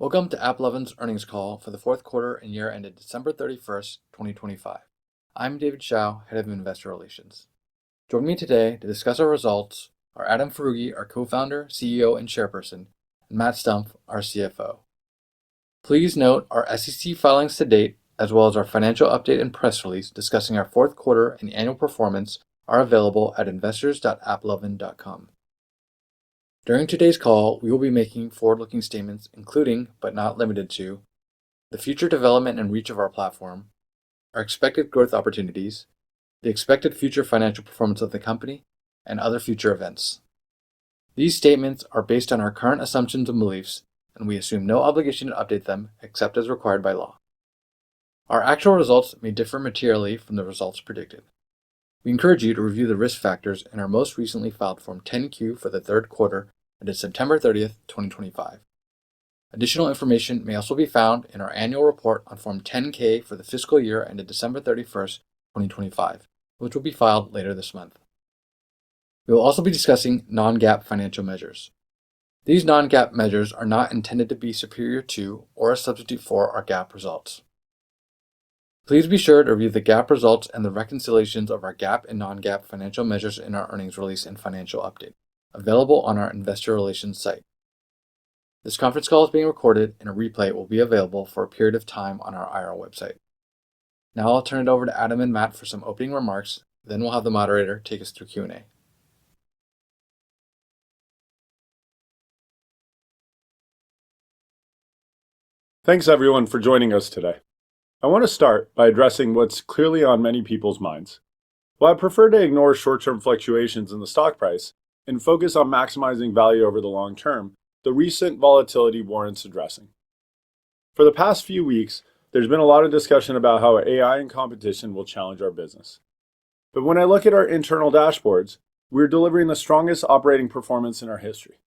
Welcome to Applovin's earnings call for the fourth quarter and year ended December 31st, 2025. I'm David Shao, Head of Investor Relations. Joining me today to discuss our results are Adam Foroughi, our co-founder, CEO, and chairperson, and Matt Stumpf, our CFO. Please note our SEC filings to date, as well as our financial update and press release discussing our fourth quarter and annual performance are available at investors.applovin.com. During today's call, we will be making forward-looking statements including, but not limited to, the future development and reach of our platform, our expected growth opportunities, the expected future financial performance of the company, and other future events. These statements are based on our current assumptions and beliefs, and we assume no obligation to update them except as required by law. Our actual results may differ materially from the results predicted. We encourage you to review the risk factors in our most recently filed Form 10-Q for the third quarter ended September 30th, 2025. Additional information may also be found in our annual report on Form 10-K for the fiscal year ended December 31st, 2025, which will be filed later this month. We will also be discussing non-GAAP financial measures. These non-GAAP measures are not intended to be superior to or a substitute for our GAAP results. Please be sure to review the GAAP results and the reconciliations of our GAAP and non-GAAP financial measures in our earnings release and financial update, available on our investor relations site. This conference call is being recorded and a replay will be available for a period of time on our IR website. Now I'll turn it over to Adam and Matt for some opening remarks, then we'll have the moderator take us through Q&A. Thanks everyone for joining us today. I want to start by addressing what's clearly on many people's minds. While I prefer to ignore short-term fluctuations in the stock price and focus on maximizing value over the long term, the recent volatility warrants addressing. For the past few weeks, there's been a lot of discussion about how AI and competition will challenge our business. But when I look at our internal dashboards, we're delivering the strongest operating performance in our history.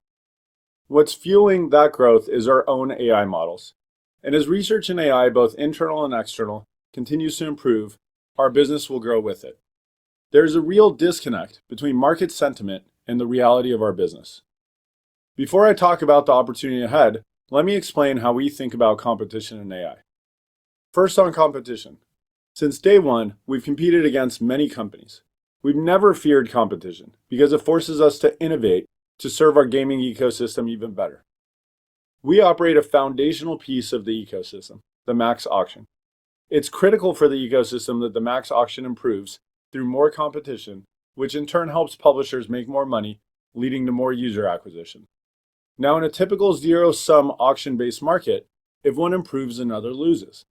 What's fueling that growth is our own AI models. And as research in AI, both internal and external, continues to improve, our business will grow with it. There's a real disconnect between market sentiment and the reality of our business. Before I talk about the opportunity ahead, let me explain how we think about competition in AI. First on competition. Since day one, we've competed against many companies. We've never feared competition because it forces us to innovate to serve our gaming ecosystem even better. We operate a foundational piece of the ecosystem, the Max Auction. It's critical for the ecosystem that the Max Auction improves through more competition, which in turn helps publishers make more money, leading to more user acquisition. Now, in a typical zero-sum auction-based market, if one improves, another loses.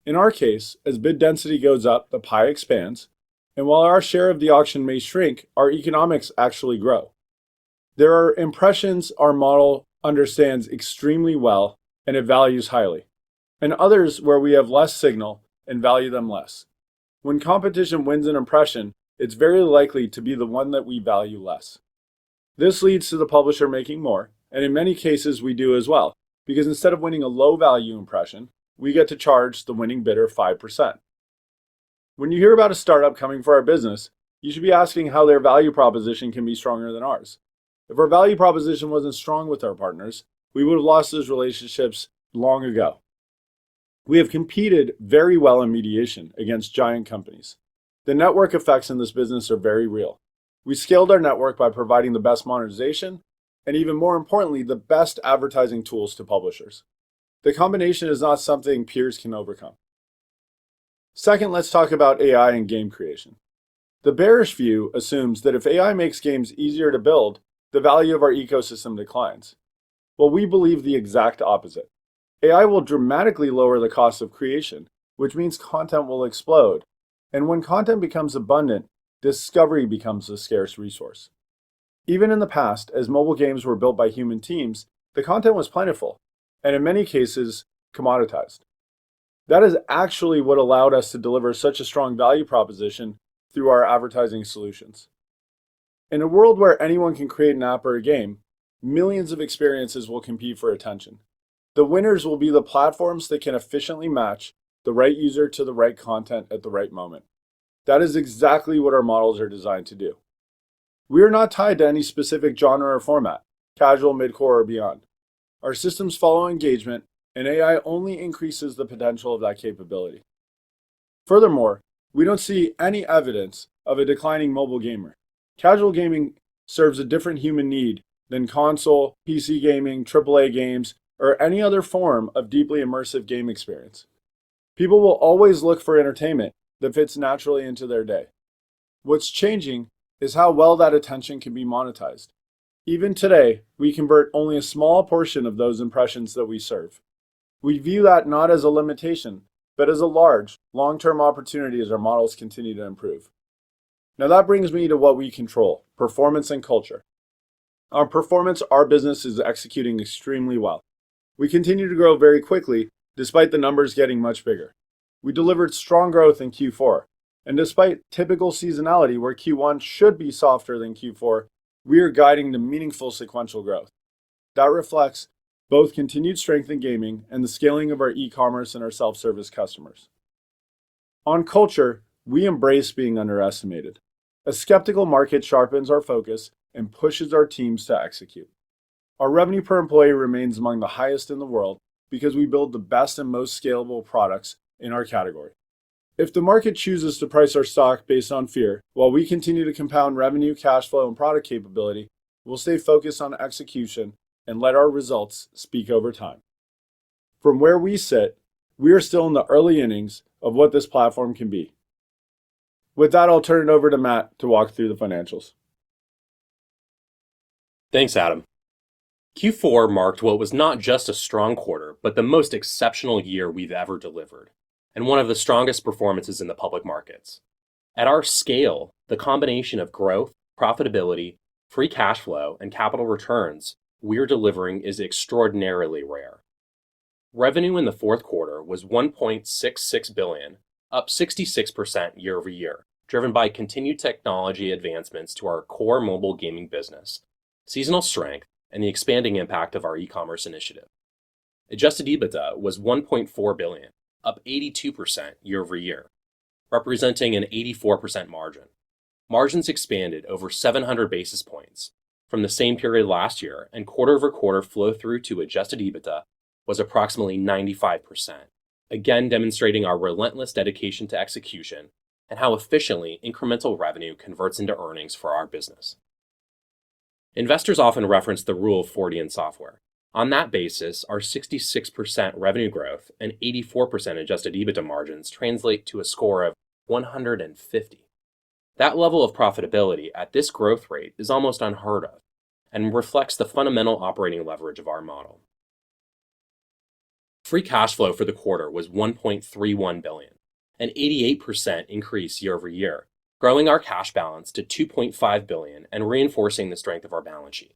In our case, as bid density goes up, the pie expands, and while our share of the auction may shrink, our economics actually grow. There are impressions our model understands extremely well and it values highly, and others where we have less signal and value them less. When competition wins an impression, it's very likely to be the one that we value less. This leads to the publisher making more, and in many cases we do as well, because instead of winning a low-value impression, we get to charge the winning bidder 5%. When you hear about a startup coming for our business, you should be asking how their value proposition can be stronger than ours. If our value proposition wasn't strong with our partners, we would have lost those relationships long ago. We have competed very well in mediation against giant companies. The network effects in this business are very real. We scaled our network by providing the best monetization and, even more importantly, the best advertising tools to publishers. The combination is not something peers can overcome. Second, let's talk about AI and game creation. The bearish view assumes that if AI makes games easier to build, the value of our ecosystem declines. Well, we believe the exact opposite. AI will dramatically lower the cost of creation, which means content will explode. And when content becomes abundant, discovery becomes a scarce resource. Even in the past, as mobile games were built by human teams, the content was plentiful, and in many cases, commoditized. That is actually what allowed us to deliver such a strong value proposition through our advertising solutions. In a world where anyone can create an app or a game, millions of experiences will compete for attention. The winners will be the platforms that can efficiently match the right user to the right content at the right moment. That is exactly what our models are designed to do. We are not tied to any specific genre or format, casual, mid-core, or beyond. Our systems follow engagement, and AI only increases the potential of that capability. Furthermore, we don't see any evidence of a declining mobile gamer. Casual gaming serves a different human need than console, PC gaming, AAA games, or any other form of deeply immersive game experience. People will always look for entertainment that fits naturally into their day. What's changing is how well that attention can be monetized. Even today, we convert only a small portion of those impressions that we serve. We view that not as a limitation, but as a large, long-term opportunity as our models continue to improve. Now that brings me to what we control, performance and culture. On performance, our business is executing extremely well. We continue to grow very quickly, despite the numbers getting much bigger. We delivered strong growth in Q4, and despite typical seasonality where Q1 should be softer than Q4, we are guiding to meaningful sequential growth. That reflects both continued strength in gaming and the scaling of our e-commerce and our self-service customers. On culture, we embrace being underestimated. A skeptical market sharpens our focus and pushes our teams to execute. Our revenue per employee remains among the highest in the world because we build the best and most scalable products in our category. If the market chooses to price our stock based on fear, while we continue to compound revenue, cash flow, and product capability, we'll stay focused on execution and let our results speak over time. From where we sit, we are still in the early innings of what this platform can be. With that, I'll turn it over to Matt to walk through the financials. Thanks, Adam. Q4 marked what was not just a strong quarter, but the most exceptional year we've ever delivered, and one of the strongest performances in the public markets. At our scale, the combination of growth, profitability, free cash flow, and capital returns we're delivering is extraordinarily rare. Revenue in the fourth quarter was $1.66 billion, up 66% year over year, driven by continued technology advancements to our core mobile gaming business, seasonal strength, and the expanding impact of our e-commerce initiative. Adjusted EBITDA was $1.4 billion, up 82% year over year, representing an 84% margin. Margins expanded over 700 basis points from the same period last year, and quarter-over-quarter flow-through to adjusted EBITDA was approximately 95%, again demonstrating our relentless dedication to execution and how efficiently incremental revenue converts into earnings for our business. Investors often reference the Rule of 40 in software. On that basis, our 66% revenue growth and 84% adjusted EBITDA margins translate to a score of 150. That level of profitability at this growth rate is almost unheard of and reflects the fundamental operating leverage of our model. Free cash flow for the quarter was $1.31 billion, an 88% increase year over year, growing our cash balance to $2.5 billion and reinforcing the strength of our balance sheet.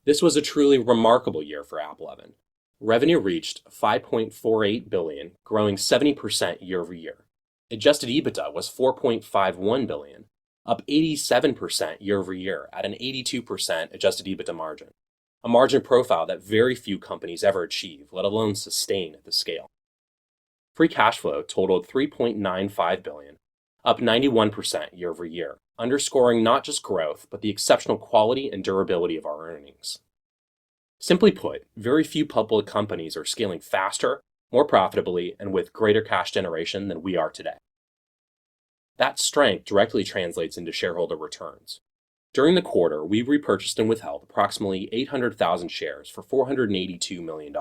This was a truly remarkable year for Applovin. Revenue reached $5.48 billion, growing 70% year over year. Adjusted EBITDA was $4.51 billion, up 87% year over year at an 82% adjusted EBITDA margin, a margin profile that very few companies ever achieve, let alone sustain at the scale. Free cash flow totaled $3.95 billion, up 91% year over year, underscoring not just growth, but the exceptional quality and durability of our earnings. Simply put, very few public companies are scaling faster, more profitably, and with greater cash generation than we are today. That strength directly translates into shareholder returns. During the quarter, we repurchased and withheld approximately 800,000 shares for $482 million.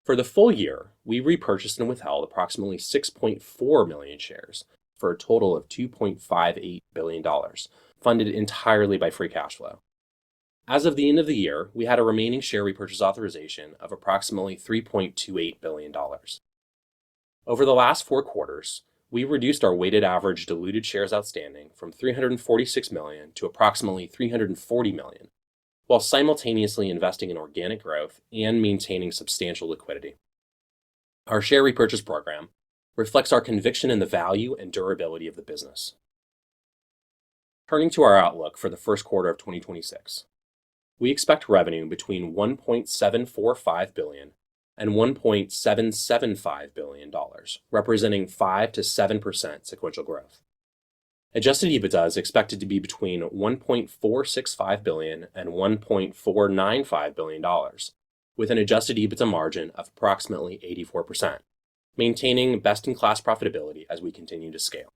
For the full year, we repurchased and withheld approximately 6.4 million shares for a total of $2.58 billion, funded entirely by free cash flow. As of the end of the year, we had a remaining share repurchase authorization of approximately $3.28 billion. Over the last 4 quarters, we reduced our weighted average diluted shares outstanding from 346 million to approximately 340 million, while simultaneously investing in organic growth and maintaining substantial liquidity. Our share repurchase program reflects our conviction in the value and durability of the business. Turning to our outlook for the first quarter of 2026, we expect revenue between $1.745 billion and $1.775 billion, representing 5 to 7% sequential growth. Adjusted EBITDA is expected to be between $1.465 billion and $1.495 billion, with an adjusted EBITDA margin of approximately 84%, maintaining best-in-class profitability as we continue to scale.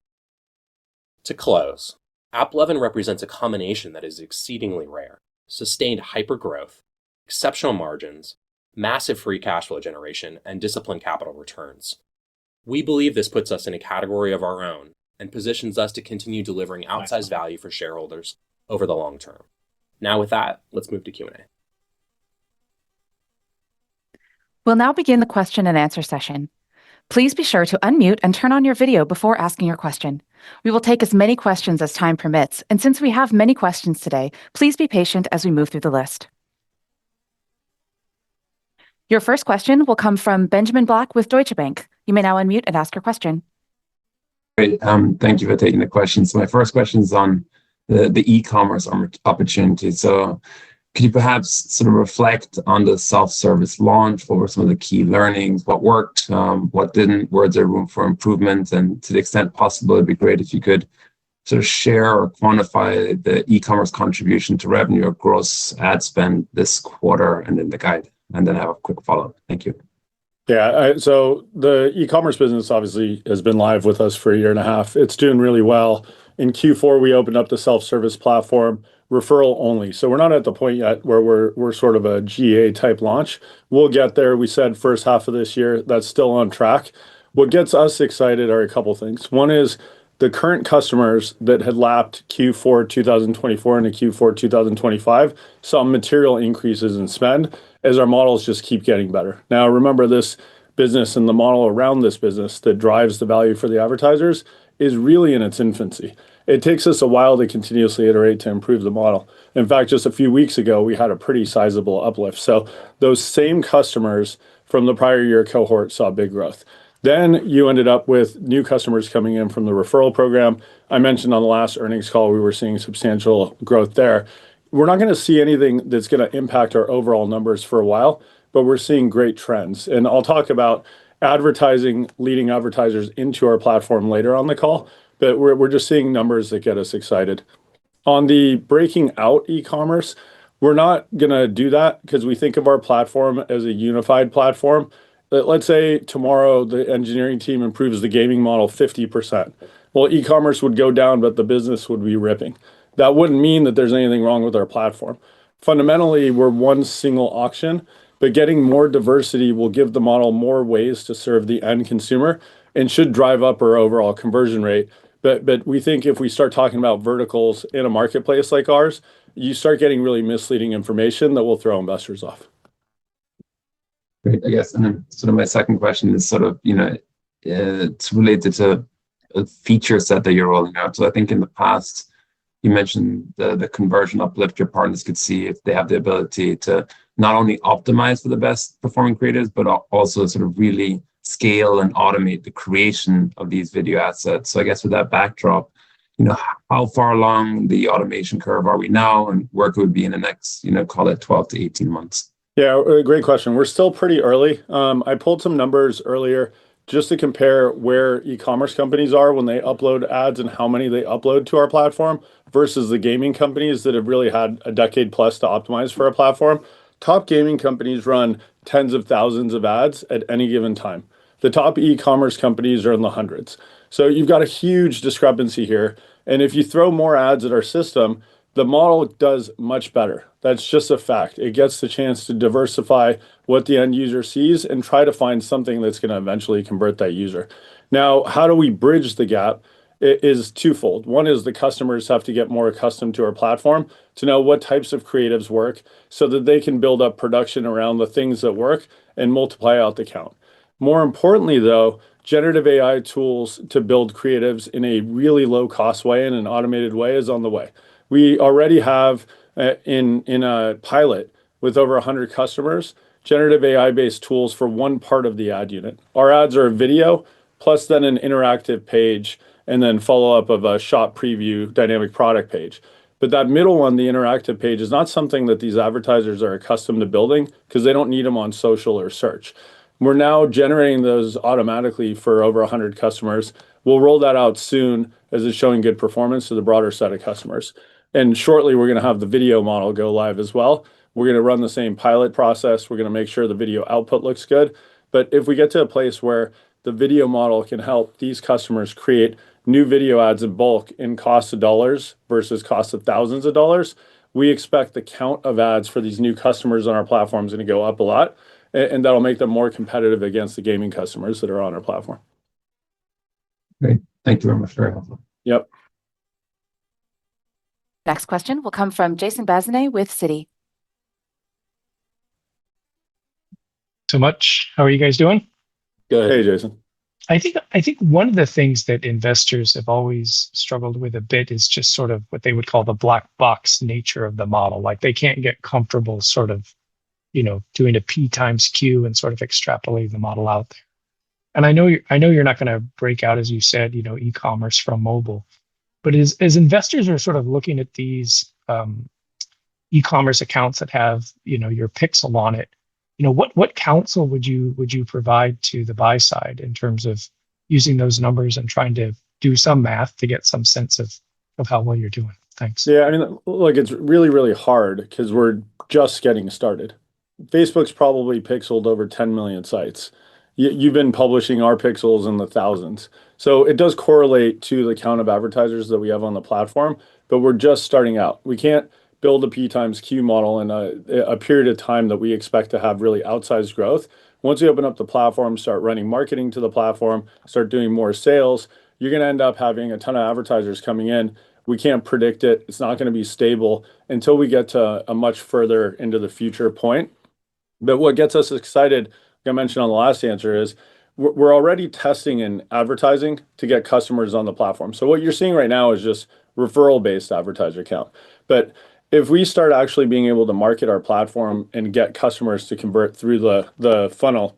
To close, Applovin represents a combination that is exceedingly rare: sustained hypergrowth, exceptional margins, massive free cash flow generation, and disciplined capital returns. We believe this puts us in a category of our own and positions us to continue delivering outsized value for shareholders over the long term. Now with that, let's move to Q&A. We'll now begin the question and answer session. Please be sure to unmute and turn on your video before asking your question. We will take as many questions as time permits, and since we have many questions today, please be patient as we move through the list. Your first question will come from Benjamin Black with Deutsche Bank. You may now unmute and ask your question. Great. Thank you for taking the question. So my first question is on the e-commerce opportunity. So could you perhaps sort of reflect on the self-service launch? What were some of the key learnings? What worked? What didn't? Where is there room for improvement? And to the extent possible, it'd be great if you could sort of share or quantify the e-commerce contribution to revenue or gross ad spend this quarter and in the guide. And then I have a quick follow-up. Thank you. Yeah, so the e-commerce business obviously has been live with us for a year and a half. It's doing really well. In Q4, we opened up the self-service platform, referral only. So we're not at the point yet where we're sort of a GA type launch. We'll get there. We said first half of this year. That's still on track. What gets us excited are a couple things. One is the current customers that had lapped Q4 2024 into Q4 2025 saw material increases in spend as our models just keep getting better. Now, remember, this business and the model around this business that drives the value for the advertisers is really in its infancy. It takes us a while to continuously iterate to improve the model. In fact, just a few weeks ago, we had a pretty sizable uplift. So those same customers from the prior year cohort saw big growth. Then you ended up with new customers coming in from the referral program. I mentioned on the last earnings call, we were seeing substantial growth there. We're not going to see anything that's going to impact our overall numbers for a while, but we're seeing great trends. And I'll talk about advertising, leading advertisers into our platform later on the call, but we're just seeing numbers that get us excited. On the breaking out e-commerce, we're not going to do that because we think of our platform as a unified platform. Let's say tomorrow the engineering team improves the gaming model 50%. Well, e-commerce would go down, but the business would be ripping. That wouldn't mean that there's anything wrong with our platform. Fundamentally, we're one single auction, but getting more diversity will give the model more ways to serve the end consumer and should drive up our overall conversion rate. But we think if we start talking about verticals in a marketplace like ours, you start getting really misleading information that will throw investors off. Great, I guess. And then sort of my second question is sort of, it's related to a feature set that you're rolling out. So I think in the past, you mentioned the conversion uplift your partners could see if they have the ability to not only optimize for the best performing creators, but also sort of really scale and automate the creation of these video assets. So I guess with that backdrop, how far along the automation curve are we now, and where could we be in the next, call it 12 to 18 months? Yeah, great question. We're still pretty early. I pulled some numbers earlier just to compare where e-commerce companies are when they upload ads and how many they upload to our platform versus the gaming companies that have really had a decade plus to optimize for our platform. Top gaming companies run tens of thousands of ads at any given time. The top e-commerce companies are in the hundreds. So you've got a huge discrepancy here. And if you throw more ads at our system, the model does much better. That's just a fact. It gets the chance to diversify what the end user sees and try to find something that's going to eventually convert that user. Now, how do we bridge the gap? It is twofold. One is the customers have to get more accustomed to our platform to know what types of creatives work so that they can build up production around the things that work and multiply out the count. More importantly, though, generative AI tools to build creatives in a really low cost way and an automated way is on the way. We already have in a pilot with over 100 customers, generative AI-based tools for one part of the ad unit. Our ads are a video, plus then an interactive page, and then follow-up of a shot preview dynamic product page. But that middle one, the interactive page, is not something that these advertisers are accustomed to building because they don't need them on social or search. We're now generating those automatically for over 100 customers. We'll roll that out soon as it's showing good performance to the broader set of customers. And shortly, we're going to have the video model go live as well. We're going to run the same pilot process. We're going to make sure the video output looks good. But if we get to a place where the video model can help these customers create new video ads in bulk in cost of dollars versus cost of thousands of dollars, we expect the count of ads for these new customers on our platform is going to go up a lot, and that'll make them more competitive against the gaming customers that are on our platform. Great. Thank you very much. Very helpful. Yep. Next question will come from Jason Bazinet with Citi. So much. How are you guys doing? Good. Hey, Jason. I think one of the things that investors have always struggled with a bit is just sort of what they would call the black box nature of the model. Like they can't get comfortable sort of, doing a P times Q and sort of extrapolating the model out there. And I know you're not going to break out, as you said, e-commerce from mobile, but as investors are sort of looking at these e-commerce accounts that have, your pixel on it, what counsel would you provide to the buy side in terms of using those numbers and trying to do some math to get some sense of how well you're doing? Thanks. Yeah, I mean, look, it's really, really hard because we're just getting started. Facebook's probably pixeled over 10 million sites. You've been publishing our pixels in the thousands. So it does correlate to the count of advertisers that we have on the platform, but we're just starting out. We can't build a P times Q model in a period of time that we expect to have really outsized growth. Once we open up the platform, start running marketing to the platform, start doing more sales, you're going to end up having a ton of advertisers coming in. We can't predict it. It's not going to be stable until we get to a much further into the future point. But what gets us excited, like I mentioned on the last answer, is we're already testing in advertising to get customers on the platform. So what you're seeing right now is just referral-based advertiser count. But if we start actually being able to market our platform and get customers to convert through the funnel,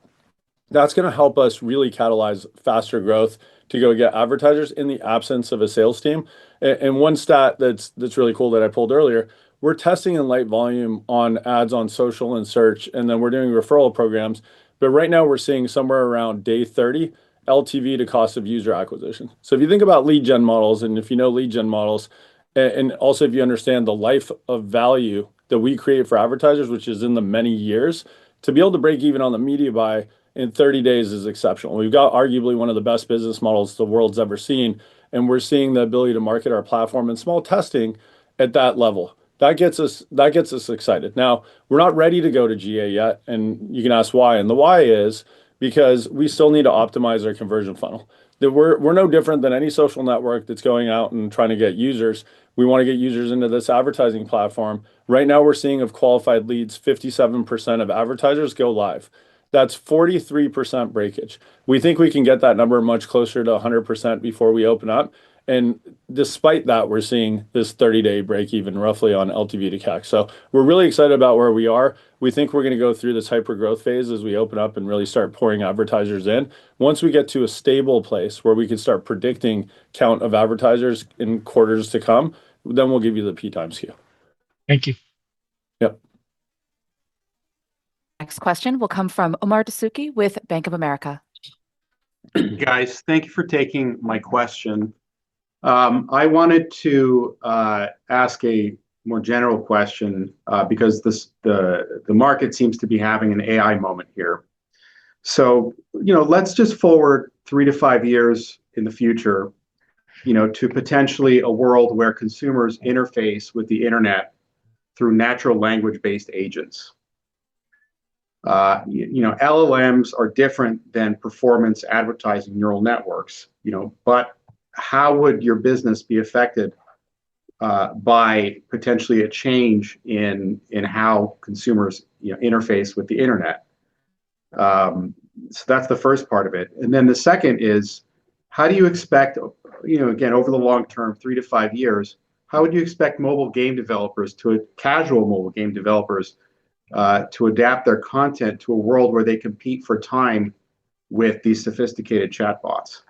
that's going to help us really catalyze faster growth to go get advertisers in the absence of a sales team. And one stat that's really cool that I pulled earlier, we're testing in light volume on ads on social and search, and then we're doing referral programs. But right now we're seeing somewhere around day 30 LTV to cost of user acquisition. So if you think about lead gen models, and if you know lead gen models, and also if you understand the life of value that we create for advertisers, which is in the many years, to be able to break even on the media buy in 30 days is exceptional. We've got arguably one of the best business models the world's ever seen, and we're seeing the ability to market our platform in small testing at that level. That gets us excited. Now, we're not ready to go to GA yet, and you can ask why. And the why is because we still need to optimize our conversion funnel. That we're no different than any social network that's going out and trying to get users. We want to get users into this advertising platform. Right now, we're seeing of qualified leads, 57% of advertisers go live. That's 43% breakage. We think we can get that number much closer to 100% before we open up. And despite that, we're seeing this 30-day break even roughly on LTV to CAC. So we're really excited about where we are. We think we're going to go through this hyper growth phase as we open up and really start pouring advertisers in. Once we get to a stable place where we can start predicting count of advertisers in quarters to come, then we'll give you the P times Q. Thank you. Yep. Next question will come from Omar Dessouky with Bank of America. Guys, thank you for taking my question. I wanted to ask a more general question because the market seems to be having an AI moment here. So, let's just forward 3 to 5 years in the future, to potentially a world where consumers interface with the internet through natural language-based agents. LLMs are different than performance advertising neural networks, but how would your business be affected by potentially a change in how consumers interface with the internet? So that's the first part of it. And then the second is, how do you expect, again, over the long term, 3 to 5 years, how would you expect casual mobile game developers to adapt their content to a world where they compete for time with these sophisticated chatbots?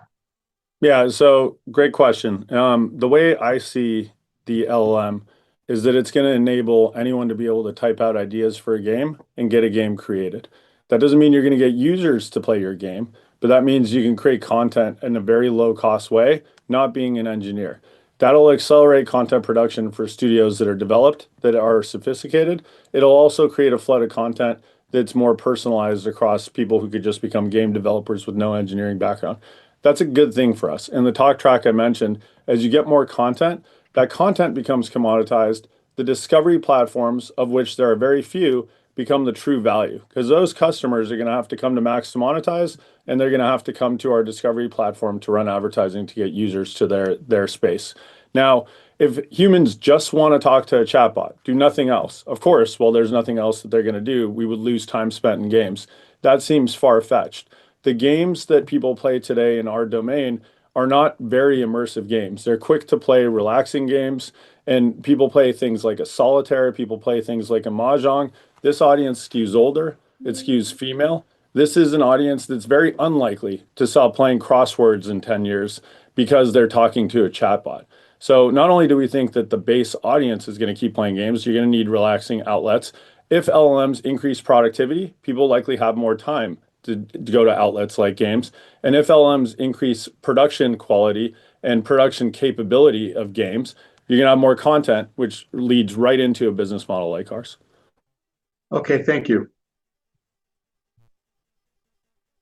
Yeah, so great question. The way I see the LLM is that it's going to enable anyone to be able to type out ideas for a game and get a game created. That doesn't mean you're going to get users to play your game, but that means you can create content in a very low cost way, not being an engineer. That'll accelerate content production for studios that are developed, that are sophisticated. It'll also create a flood of content that's more personalized across people who could just become game developers with no engineering background. That's a good thing for us. In the talk track I mentioned, as you get more content, that content becomes commoditized. The discovery platforms, of which there are very few, become the true value because those customers are going to have to come to Max to monetize, and they're going to have to come to our discovery platform to run advertising to get users to their space. Now, if humans just want to talk to a chatbot, do nothing else, of course, well, there's nothing else that they're going to do. We would lose time spent in games. That seems far-fetched. The games that people play today in our domain are not very immersive games. They're quick to play, relaxing games, and people play things like a solitaire, people play things like a mahjong. This audience skews older, it skews female. This is an audience that's very unlikely to stop playing crosswords in 10 years because they're talking to a chatbot. So not only do we think that the base audience is going to keep playing games, you're going to need relaxing outlets. If LLMs increase productivity, people likely have more time to go to outlets like games. And if LLMs increase production quality and production capability of games, you're going to have more content, which leads right into a business model like ours. Okay, thank you.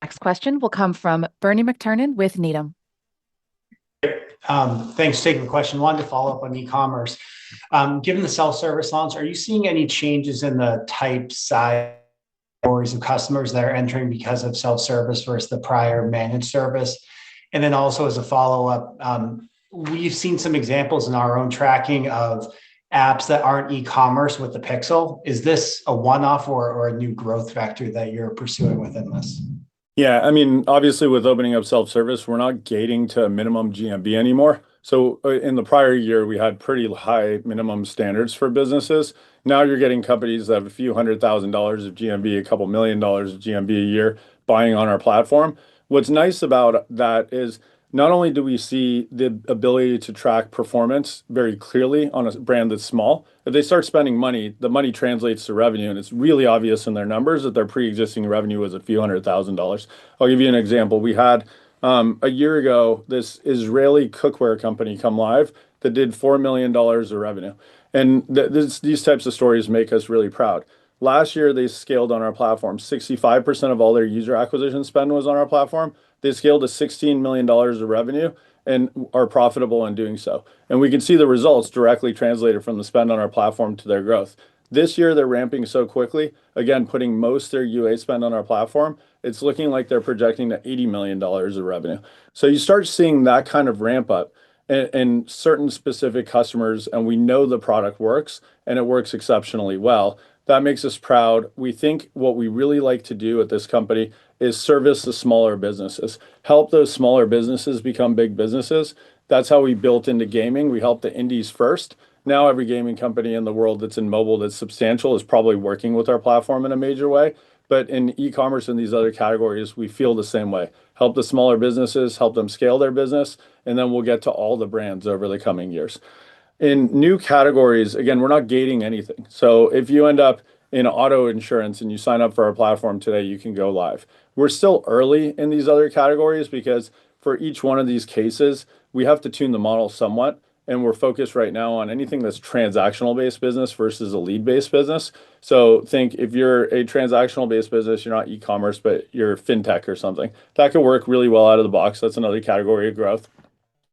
Next question will come from Bernie McTernan with Needham. Thanks for taking the question. Wanted to follow up on e-commerce. Given the self-service launch, are you seeing any changes in the type, size, categories of customers that are entering because of self-service versus the prior managed service? And then also as a follow-up, we've seen some examples in our own tracking of apps that aren't e-commerce with the Pixel. Is this a one-off or a new growth vector that you're pursuing within this? Yeah, I mean, obviously with opening up self-service, we're not gating to a minimum GMV anymore. So in the prior year, we had pretty high minimum standards for businesses. Now you're getting companies that have a few $100,000 of GMV, a couple $1 million of GMV a year buying on our platform. What's nice about that is not only do we see the ability to track performance very clearly on a brand that's small, if they start spending money, the money translates to revenue, and it's really obvious in their numbers that their pre-existing revenue was a few $100,000. I'll give you an example. We had a year ago this Israeli cookware company come live that did $4 million of revenue. And these types of stories make us really proud. Last year, they scaled on our platform. 65% of all their user acquisition spend was on our platform. They scaled to $16 million of revenue and are profitable in doing so. And we can see the results directly translated from the spend on our platform to their growth. This year, they're ramping so quickly, again, putting most of their UA spend on our platform. It's looking like they're projecting to $80 million of revenue. So you start seeing that kind of ramp up in certain specific customers, and we know the product works, and it works exceptionally well. That makes us proud. We think what we really like to do at this company is service the smaller businesses, help those smaller businesses become big businesses. That's how we built into gaming. We helped the indies first. Now every gaming company in the world that's in mobile that's substantial is probably working with our platform in a major way. But in e-commerce and these other categories, we feel the same way. Help the smaller businesses, help them scale their business, and then we'll get to all the brands over the coming years. In new categories, again, we're not gating anything. So if you end up in auto insurance and you sign up for our platform today, you can go live. We're still early in these other categories because for each one of these cases, we have to tune the model somewhat. And we're focused right now on anything that's transactional-based business versus a lead-based business. So think if you're a transactional-based business, you're not e-commerce, but you're fintech or something. That could work really well out of the box. That's another category of growth.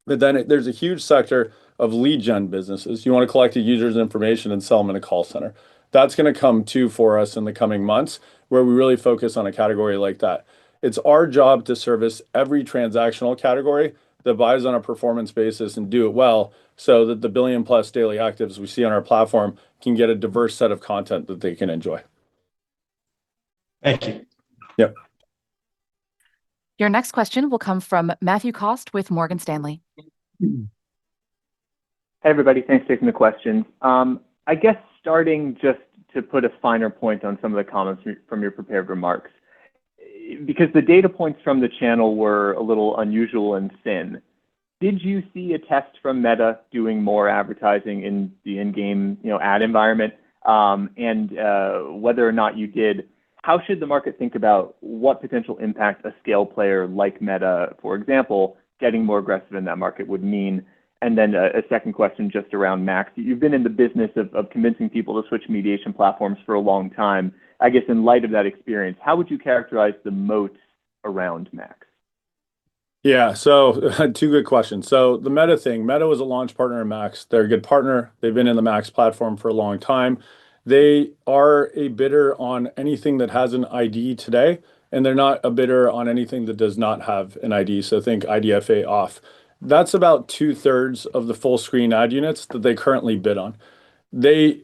But then there's a huge sector of lead gen businesses. You want to collect a user's information and sell them in a call center. That's going to come too for us in the coming months, where we really focus on a category like that. It's our job to service every transactional category that buys on a performance basis and do it well so that the billion plus daily actives we see on our platform can get a diverse set of content that they can enjoy. Thank you. Yep. Your next question will come from Matthew Cost with Morgan Stanley. Hey, everybody. Thanks for taking the questions. I guess starting just to put a finer point on some of the comments from your prepared remarks, because the data points from the channel were a little unusual and thin. Did you see a test from Meta doing more advertising in the in-game, ad environment? And whether or not you did, how should the market think about what potential impact a scale player like Meta, for example, getting more aggressive in that market would mean? And then a second question just around Max. You've been in the business of convincing people to switch mediation platforms for a long time. I guess in light of that experience, how would you characterize the moats around Max? Yeah, so two good questions. So the Meta thing, Meta was a launch partner in Max. They're a good partner. They've been in the Max platform for a long time. They are a bidder on anything that has an ID today, and they're not a bidder on anything that does not have an ID. So think IDFA off. That's about 2/3 of the full screen ad units that they currently bid on. They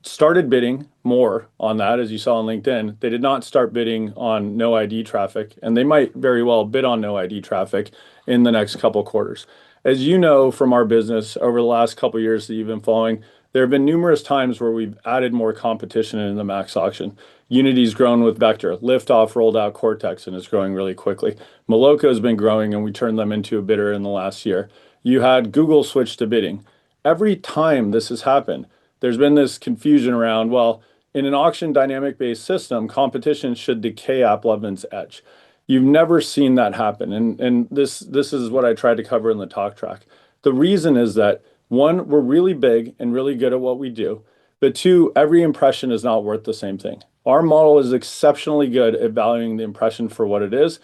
started bidding more on that, as you saw on LinkedIn. They did not start bidding on no ID traffic, and they might very well bid on no ID traffic in the next couple quarters. As you know from our business over the last couple years that you've been following, there have been numerous times where we've added more competition in the Max auction. Unity's grown with Vector. Liftoff rolled out Cortex and is growing really quickly. Moloco has been growing, and we turned them into a bidder in the last year. You had Google switch to bidding. Every time this has happened, there's been this confusion around, well, in an auction dynamic-based system, competition should decay Applovin's edge. You've never seen that happen. And this is what I tried to cover in the talk track. The reason is that, one, we're really big and really good at what we do. But two, every impression is not worth the same thing. Our model is exceptionally good at valuing the impression for what it is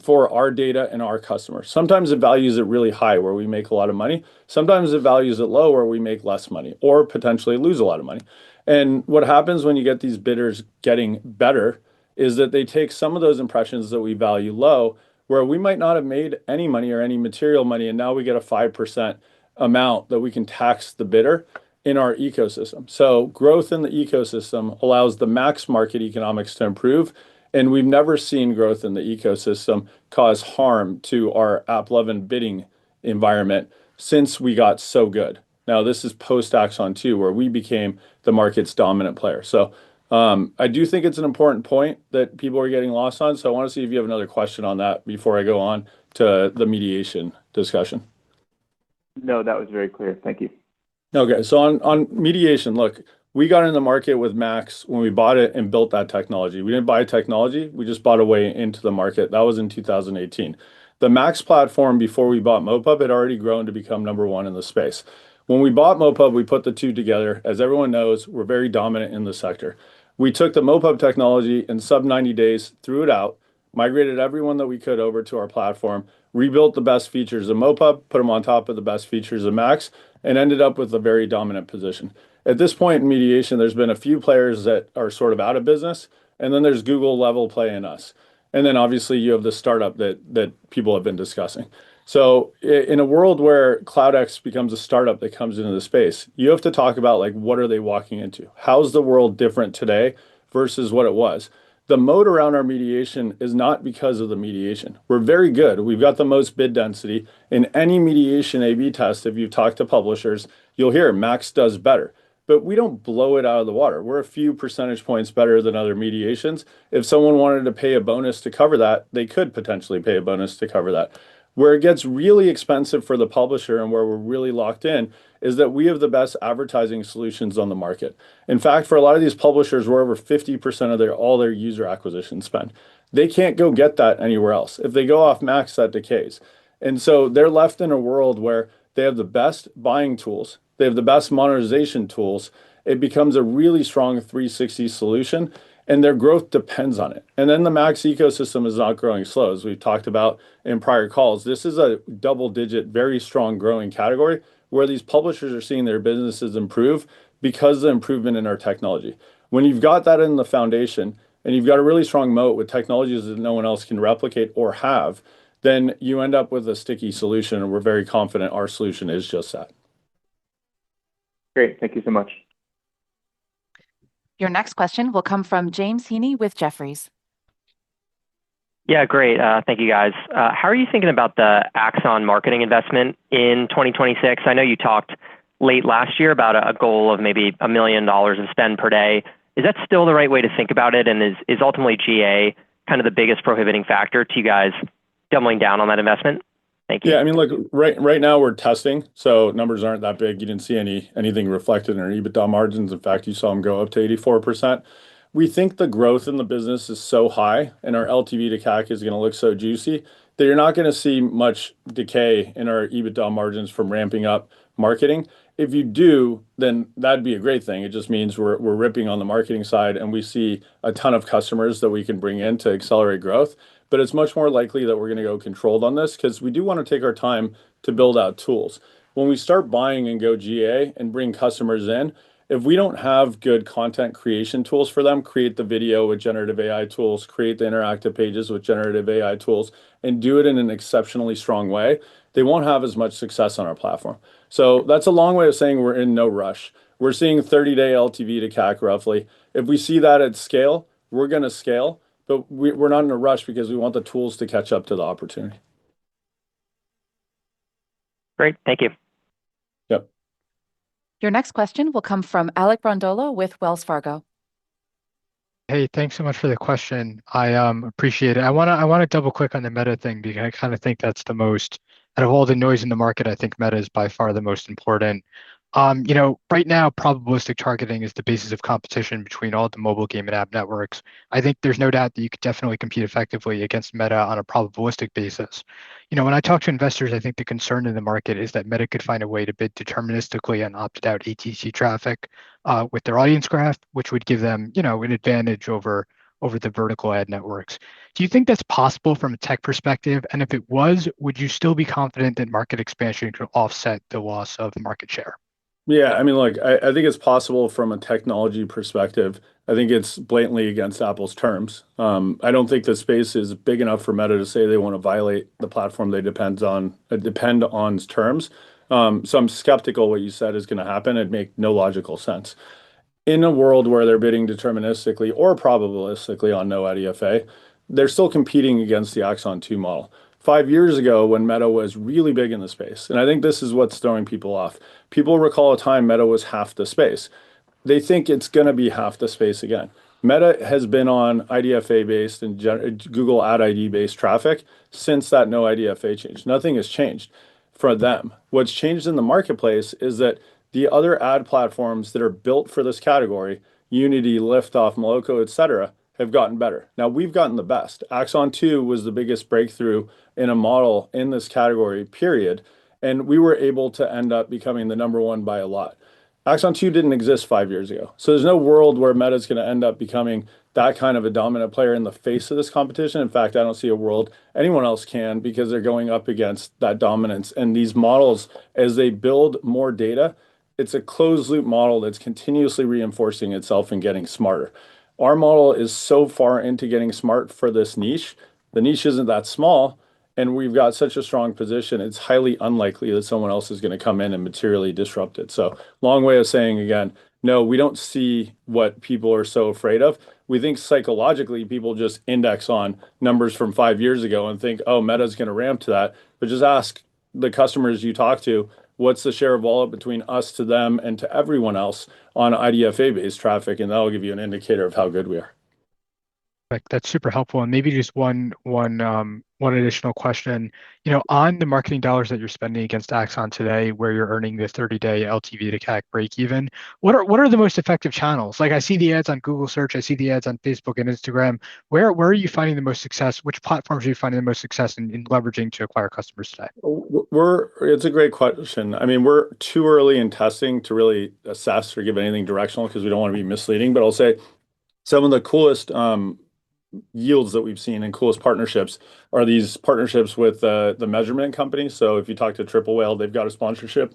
for our data and our customers. Sometimes it values it really high where we make a lot of money. Sometimes it values it low where we make less money or potentially lose a lot of money. And what happens when you get these bidders getting better is that they take some of those impressions that we value low, where we might not have made any money or any material money, and now we get a 5% amount that we can tax the bidder in our ecosystem. So growth in the ecosystem allows the Max market economics to improve. And we've never seen growth in the ecosystem cause harm to our Applovin bidding environment since we got so good. Now, this is post-Axon 2, where we became the market's dominant player. So I do think it's an important point that people are getting lost on. So I want to see if you have another question on that before I go on to the mediation discussion. No, that was very clear. Thank you. Okay, so on mediation, look, we got in the market with Max when we bought it and built that technology. We didn't buy technology, we just bought a way into the market. That was in 2018. The Max platform before we bought MoPub had already grown to become number one in the space. When we bought MoPub, we put the two together. As everyone knows, we're very dominant in the sector. We took the MoPub technology in sub 90 days, threw it out, migrated everyone that we could over to our platform, rebuilt the best features of MoPub, put them on top of the best features of Max, and ended up with a very dominant position. At this point in mediation, there's been a few players that are sort of out of business, and then there's Google level play in us. And then obviously you have the startup that people have been discussing. So in a world where CloudX becomes a startup that comes into the space, you have to talk about like, what are they walking into? How's the world different today versus what it was? The moat around our mediation is not because of the mediation. We're very good. We've got the most bid density. In any mediation A/B test, if you've talked to publishers, you'll hear Max does better. But we don't blow it out of the water. We're a few percentage points better than other mediations. If someone wanted to pay a bonus to cover that, they could potentially pay a bonus to cover that. Where it gets really expensive for the publisher and where we're really locked in is that we have the best advertising solutions on the market. In fact, for a lot of these publishers, we're over 50% of all their user acquisition spend. They can't go get that anywhere else. If they go off Max, that decays. And so they're left in a world where they have the best buying tools. They have the best monetization tools. It becomes a really strong 360 solution, and their growth depends on it. And then the Max ecosystem is not growing slow, as we've talked about in prior calls. This is a double-digit, very strong growing category where these publishers are seeing their businesses improve because of the improvement in our technology. When you've got that in the foundation and you've got a really strong moat with technologies that no one else can replicate or have, then you end up with a sticky solution, and we're very confident our solution is just that. Great. Thank you so much. Your next question will come from James Heaney with Jefferies. Yeah, great. Thank you, guys. How are you thinking about the Axon marketing investment in 2026? I know you talked late last year about a goal of maybe $1 million of spend per day. Is that still the right way to think about it? And is ultimately GA kind of the biggest prohibiting factor to you guys doubling down on that investment? Thank you. Yeah, I mean, look, right now we're testing, so numbers aren't that big. You didn't see anything reflected in our EBITDA margins. In fact, you saw them go up to 84%. we think the growth in the business is so high and our LTV to CAC is going to look so juicy that you're not going to see much decay in our EBITDA margins from ramping up marketing. If you do, then that'd be a great thing. It just means we're ripping on the marketing side and we see a ton of customers that we can bring in to accelerate growth. But it's much more likely that we're going to go controlled on this because we do want to take our time to build out tools. When we start buying and go GA and bring customers in, if we don't have good content creation tools for them, create the video with generative AI tools, create the interactive pages with generative AI tools, and do it in an exceptionally strong way, they won't have as much success on our platform. So that's a long way of saying we're in no rush. We're seeing 30-day LTV to CAC roughly. If we see that at scale, we're going to scale, but we're not in a rush because we want the tools to catch up to the opportunity. Great. Thank you. Yep. Your next question will come from Alec Brondolo with Wells Fargo. Hey, thanks so much for the question. I appreciate it. I want to double click on the Meta thing because I kind of think that's the most out of all the noise in the market. I think Meta is by far the most important. Right now, probabilistic targeting is the basis of competition between all the mobile game and app networks. I think there's no doubt that you could definitely compete effectively against Meta on a probabilistic basis. When I talk to investors, I think the concern in the market is that Meta could find a way to bid deterministically on opted out ATC traffic with their audience graph, which would give them, an advantage over the vertical ad networks. Do you think that's possible from a tech perspective? And if it was, would you still be confident that market expansion could offset the loss of market share? Yeah, I mean, look, I think it's possible from a technology perspective. I think it's blatantly against Apple's terms. I don't think the space is big enough for Meta to say they want to violate the platform they depend on's terms. So I'm skeptical what you said is going to happen. It'd make no logical sense. In a world where they're bidding deterministically or probabilistically on no IDFA, they're still competing against the Axon 2 model. 5 years ago, when Meta was really big in the space, and I think this is what's throwing people off, people recall a time Meta was half the space. They think it's going to be half the space again. Meta has been on IDFA-based and Google Ad ID-based traffic since that no IDFA change. Nothing has changed for them. What's changed in the marketplace is that the other ad platforms that are built for this category, Unity, Liftoff, Moloco, etc., have gotten better. Now, we've gotten the best. Axon 2 was the biggest breakthrough in a model in this category, period. And we were able to end up becoming the number one by a lot. Axon 2 didn't exist 5 years ago. So there's no world where Meta is going to end up becoming that kind of a dominant player in the face of this competition. In fact, I don't see a world anyone else can because they're going up against that dominance. And these models, as they build more data, it's a closed loop model that's continuously reinforcing itself and getting smarter. Our model is so far into getting smart for this niche. The niche isn't that small, and we've got such a strong position. It's highly unlikely that someone else is going to come in and materially disrupt it. So, long way of saying again, no, we don't see what people are so afraid of. We think psychologically people just index on numbers from 5 years ago and think, oh, Meta's going to ramp to that. But just ask the customers you talk to, what's the share of wallet between us to them and to everyone else on IDFA-based traffic, and that'll give you an indicator of how good we are. That's super helpful. And maybe just one additional question. On the marketing dollars that you're spending against Axon today, where you're earning the 30-day LTV to CAC break even, what are the most effective channels? Like I see the ads on Google Search, I see the ads on Facebook and Instagram. Where are you finding the most success? Which platforms are you finding the most success in leveraging to acquire customers today? It's a great question. I mean, we're too early in testing to really assess or give anything directional because we don't want to be misleading. But I'll say some of the coolest yields that we've seen and coolest partnerships are these partnerships with the measurement companies. So if you talk to Triple Whale, they've got a sponsorship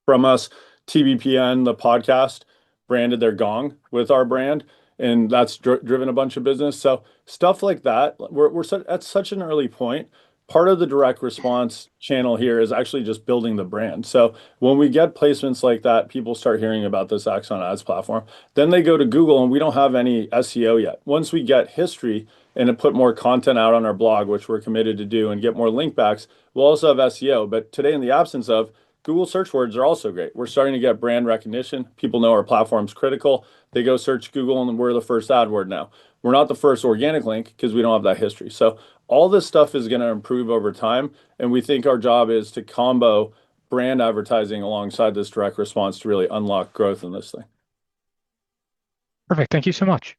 from us. TBPN, the podcast, branded their gong with our brand, and that's driven a bunch of business. So stuff like that, we're at such an early point. Part of the direct response channel here is actually just building the brand. So when we get placements like that, people start hearing about this Axon Ads platform. Then they go to Google, and we don't have any SEO yet. Once we get history and put more content out on our blog, which we're committed to do, and get more link backs, we'll also have SEO. But today, in the absence of, Google search words are also great. We're starting to get brand recognition. People know our platform's critical. They go search Google, and we're the first ad word now. We're not the first organic link because we don't have that history. So all this stuff is going to improve over time, and we think our job is to combo brand advertising alongside this direct response to really unlock growth in this thing. Perfect. Thank you so much.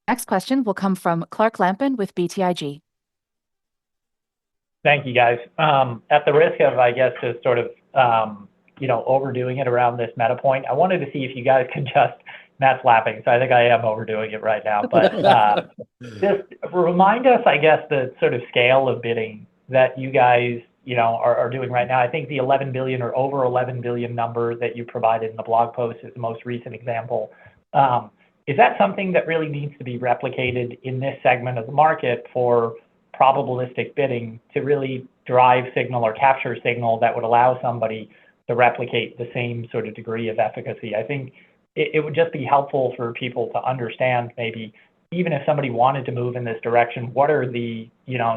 Next question will come from Clark Lampen with BTIG. Thank you, guys. At the risk of, I guess, just sort of, overdoing it around this meta point, I wanted to see if you guys could just, Matt's laughing, so I think I am overdoing it right now, but just remind us, I guess, the sort of scale of bidding that you guys, are doing right now. I think the 11 billion or over 11 billion number that you provided in the blog post is the most recent example. Is that something that really needs to be replicated in this segment of the market for probabilistic bidding to really drive signal or capture signal that would allow somebody to replicate the same sort of degree of efficacy? I think it would just be helpful for people to understand, maybe even if somebody wanted to move in this direction, what are the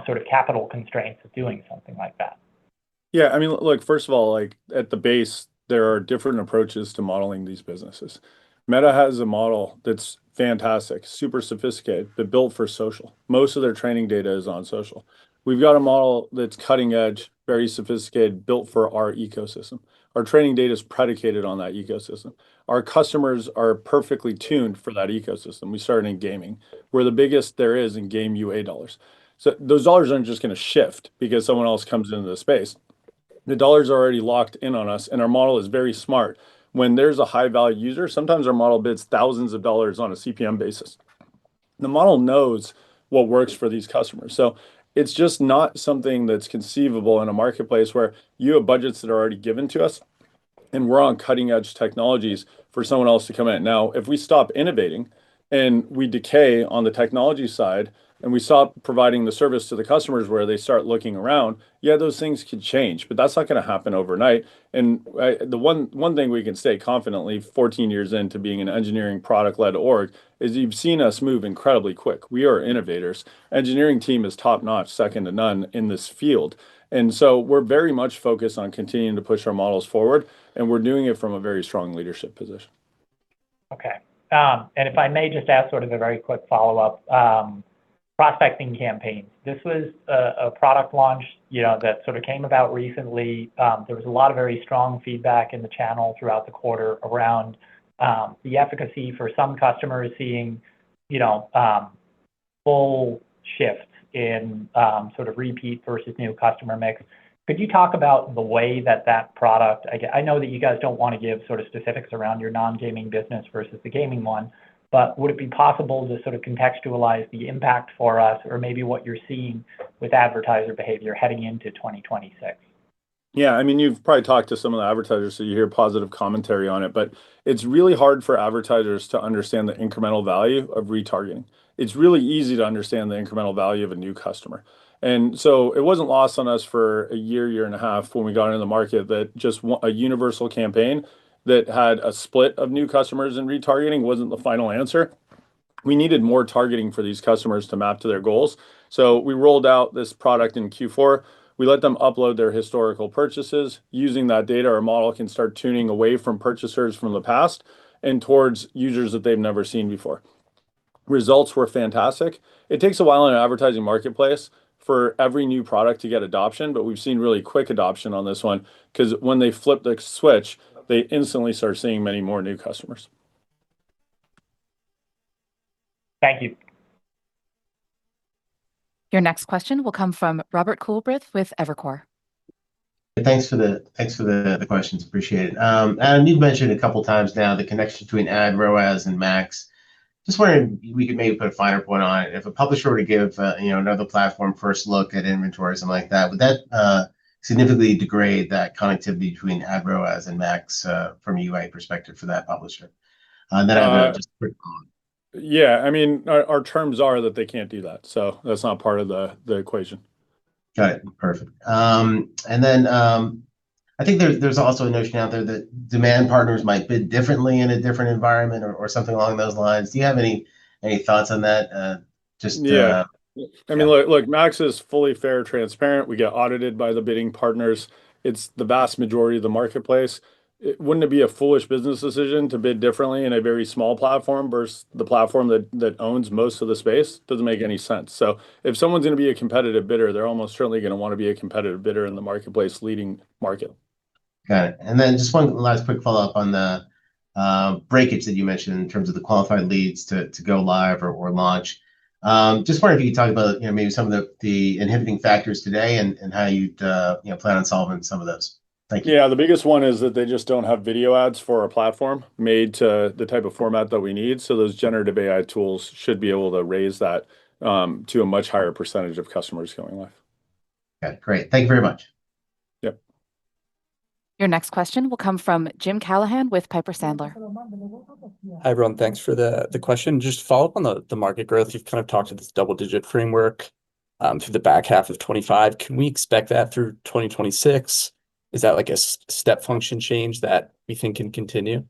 sort of capital constraints of doing something like that? Yeah, I mean, look, first of all, like at the base, there are different approaches to modeling these businesses. Meta has a model that's fantastic, super sophisticated, but built for social. Most of their training data is on social. We've got a model that's cutting edge, very sophisticated, built for our ecosystem. Our training data is predicated on that ecosystem. Our customers are perfectly tuned for that ecosystem. We started in gaming, where the biggest there is in game UA dollars. So those dollars aren't just going to shift because someone else comes into the space. The dollars are already locked in on us, and our model is very smart. When there's a high value user, sometimes our model bids thousands of dollars on a CPM basis. The model knows what works for these customers. So it's just not something that's conceivable in a marketplace where you have budgets that are already given to us and we're on cutting edge technologies for someone else to come in. Now, if we stop innovating and we decay on the technology side and we stop providing the service to the customers where they start looking around, yeah, those things could change, but that's not going to happen overnight. And the one thing we can say confidently, 14 years into being an engineering product-led org, is you've seen us move incredibly quick. We are innovators. Engineering team is top-notch, second to none in this field. And so we're very much focused on continuing to push our models forward, and we're doing it from a very strong leadership position. Okay. And if I may just ask sort of a very quick follow-up, prospecting campaigns. This was a product launch, that sort of came about recently. There was a lot of very strong feedback in the channel throughout the quarter around the efficacy for some customers seeing, full shifts in sort of repeat versus new customer mix. Could you talk about the way that product, I know that you guys don't want to give sort of specifics around your non-gaming business versus the gaming one, but would it be possible to sort of contextualize the impact for us, or maybe what you're seeing with advertiser behavior heading into 2026? Yeah, I mean, you've probably talked to some of the advertisers, so you hear positive commentary on it, but it's really hard for advertisers to understand the incremental value of retargeting. It's really easy to understand the incremental value of a new customer. And so it wasn't lost on us for a year and a half when we got into the market that just a universal campaign that had a split of new customers and retargeting wasn't the final answer. We needed more targeting for these customers to map to their goals. So we rolled out this product in Q4. We let them upload their historical purchases. Using that data, our model can start tuning away from purchasers from the past and towards users that they've never seen before. Results were fantastic. It takes a while in an advertising marketplace for every new product to get adoption, but we've seen really quick adoption on this one because when they flip the switch, they instantly start seeing many more new customers. Thank you. Your next question will come from Robert Coolbrith with Evercore. Thanks for the questions. Appreciate it. Adam, you've mentioned a couple times now the connection between ad ROAS and Max. Just wondering if we could maybe put a finer point on it. If a publisher were to give another platform first look at inventory, something like that, would that significantly degrade that connectivity between ad ROAS and Max from a UA perspective for that publisher? And then I have just a quick follow-up. Yeah, I mean, our terms are that they can't do that, so that's not part of the equation. Got it. Perfect. And then I think there's also a notion out there that demand partners might bid differently in a different environment or something along those lines. Do you have any thoughts on that? Yeah. I mean, look, Max is fully fair, transparent. We get audited by the bidding partners. It's the vast majority of the marketplace. Wouldn't it be a foolish business decision to bid differently in a very small platform versus the platform that owns most of the space? Doesn't make any sense. So if someone's going to be a competitive bidder, they're almost certainly going to want to be a competitive bidder in the marketplace leading market. Got it. And then just one last quick follow-up on the breakage that you mentioned in terms of the qualified leads to go live or launch. Just wondering if you could talk about maybe some of the inhibiting factors today and how you'd plan on solving some of those. Thank you. Yeah, the biggest one is that they just don't have video ads for our platform made to the type of format that we need. So those generative AI tools should be able to raise that to a much higher percentage of customers going live. Okay, great. Thank you very much. Yep. Your next question will come from Jim Callahan with Piper Sandler. Hi, everyone. Thanks for the question. Just follow up on the market growth. You've kind of talked to this double-digit framework through the back half of 25. Can we expect that through 2026? Is that like a step function change that we think can continue?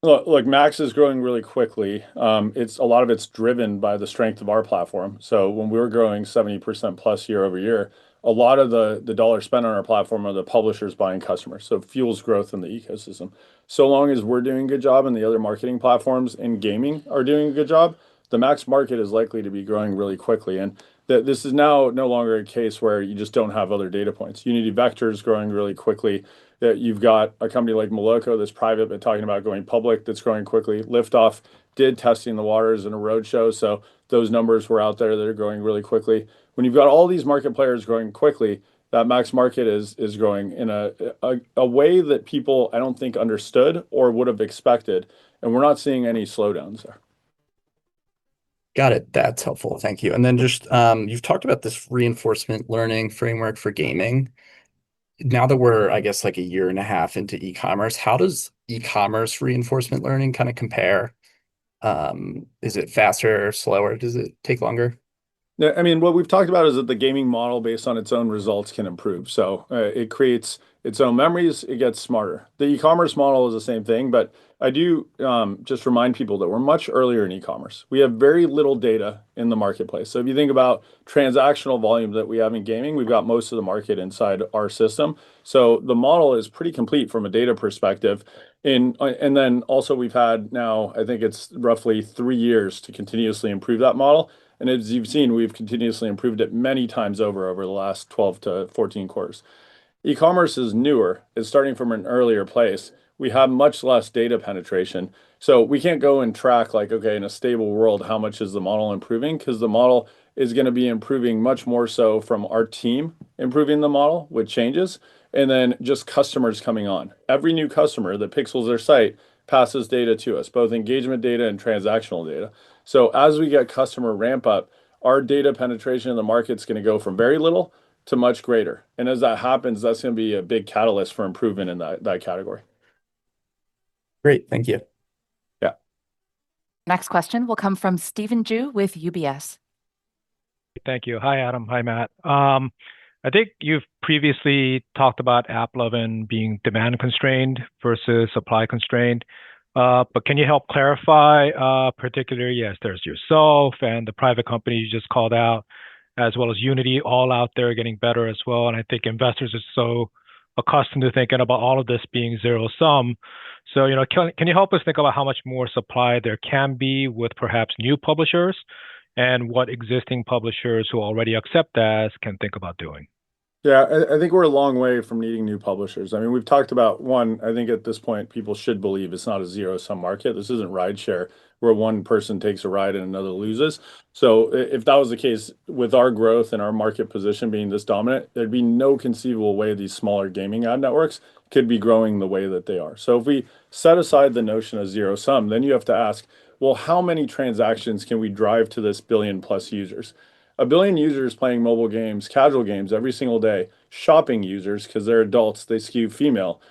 Look, Max is growing really quickly. It's a lot of it's driven by the strength of our platform. So when we're growing 70% plus year over year, a lot of the dollars spent on our platform are the publishers buying customers. So it fuels growth in the ecosystem. So long as we're doing a good job and the other marketing platforms in gaming are doing a good job, the Max market is likely to be growing really quickly. And this is now no longer a case where you just don't have other data points. Unity Vector is growing really quickly. That you've got a company like Moloko that's private but talking about going public that's growing quickly. Liftoff did testing the waters in a roadshow, so those numbers were out there that are growing really quickly. When you've got all these market players growing quickly, that Max market is growing in a way that people I don't think understood or would have expected, and we're not seeing any slowdowns there. Got it. That's helpful. Thank you. And then just you've talked about this reinforcement learning framework for gaming. Now that we're, I guess, like a year and a half into e-commerce, how does e-commerce reinforcement learning kind of compare? Is it faster or slower? Does it take longer? Yeah, I mean, what we've talked about is that the gaming model, based on its own results, can improve. So it creates its own memories. It gets smarter. The e-commerce model is the same thing, but I do just remind people that we're much earlier in e-commerce. We have very little data in the marketplace. So if you think about transactional volume that we have in gaming, we've got most of the market inside our system. So the model is pretty complete from a data perspective. And then also we've had now, I think it's roughly 3 years to continuously improve that model. And as you've seen, we've continuously improved it many times over the last 12 to 14 quarters. E-commerce is newer. It's starting from an earlier place. We have much less data penetration. So we can't go and track like, okay, in a stable world, how much is the model improving? Because the model is going to be improving much more so from our team improving the model with changes and then just customers coming on. Every new customer that pixels their site passes data to us, both engagement data and transactional data. So as we get customer ramp up, our data penetration in the market's going to go from very little to much greater. And as that happens, that's going to be a big catalyst for improvement in that category. Great. Thank you. Yeah. Next question will come from Stephen Ju with UBS. Thank you. Hi, Adam. Hi, Matt. I think you've previously talked about Applovin being demand constrained versus supply constrained. But can you help clarify, particularly, yes, there's yourself and the private company you just called out, as well as Unity, all out there getting better as well. And I think investors are so accustomed to thinking about all of this being zero sum. So, can you help us think about how much more supply there can be with perhaps new publishers and what existing publishers who already accept as can think about doing? Yeah, I think we're a long way from needing new publishers. I mean, we've talked about one, I think at this point, people should believe it's not a zero-sum market. This isn't rideshare where one person takes a ride and another loses. So if that was the case with our growth and our market position being this dominant, there'd be no conceivable way these smaller gaming ad networks could be growing the way that they are. So if we set aside the notion of zero sum, then you have to ask, well, how many transactions can we drive to this billion plus users? A billion users playing mobile games, casual games every single day, shopping users, because they're adults, they skew female,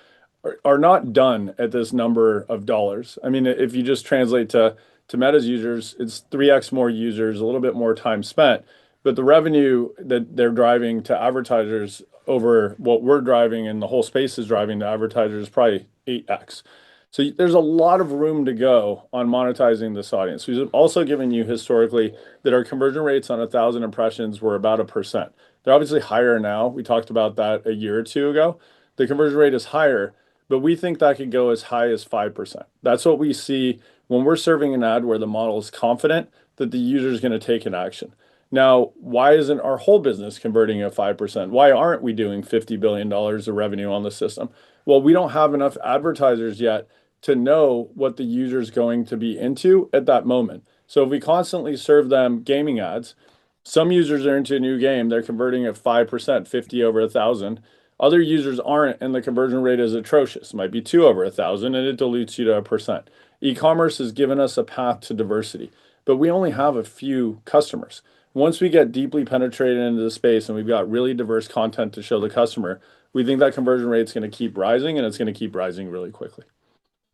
are not done at this number of dollars. I mean, if you just translate to Meta's users, it's 3x more users, a little bit more time spent. But the revenue that they're driving to advertisers over what we're driving and the whole space is driving to advertisers is probably 8x. So there's a lot of room to go on monetizing this audience. We've also given you historically that our conversion rates on 1,000 impressions were about 1%. They're obviously higher now. We talked about that a year or two ago. The conversion rate is higher, but we think that could go as high as 5%. That's what we see when we're serving an ad where the model is confident that the user is going to take an action. Now, why isn't our whole business converting at 5%? Why aren't we doing $50 billion of revenue on the system? Well, we don't have enough advertisers yet to know what the user is going to be into at that moment. So if we constantly serve them gaming ads, some users are into a new game, they're converting at 5%, 50 over 1,000. Other users aren't, and the conversion rate is atrocious. It might be 2 over 1,000, and it dilutes you to 1%. E-commerce has given us a path to diversity, but we only have a few customers. Once we get deeply penetrated into the space and we've got really diverse content to show the customer, we think that conversion rate is going to keep rising, and it's going to keep rising really quickly.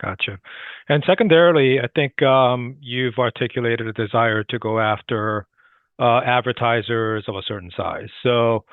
Gotcha. And secondarily, I think you've articulated a desire to go after advertisers of a certain size. So,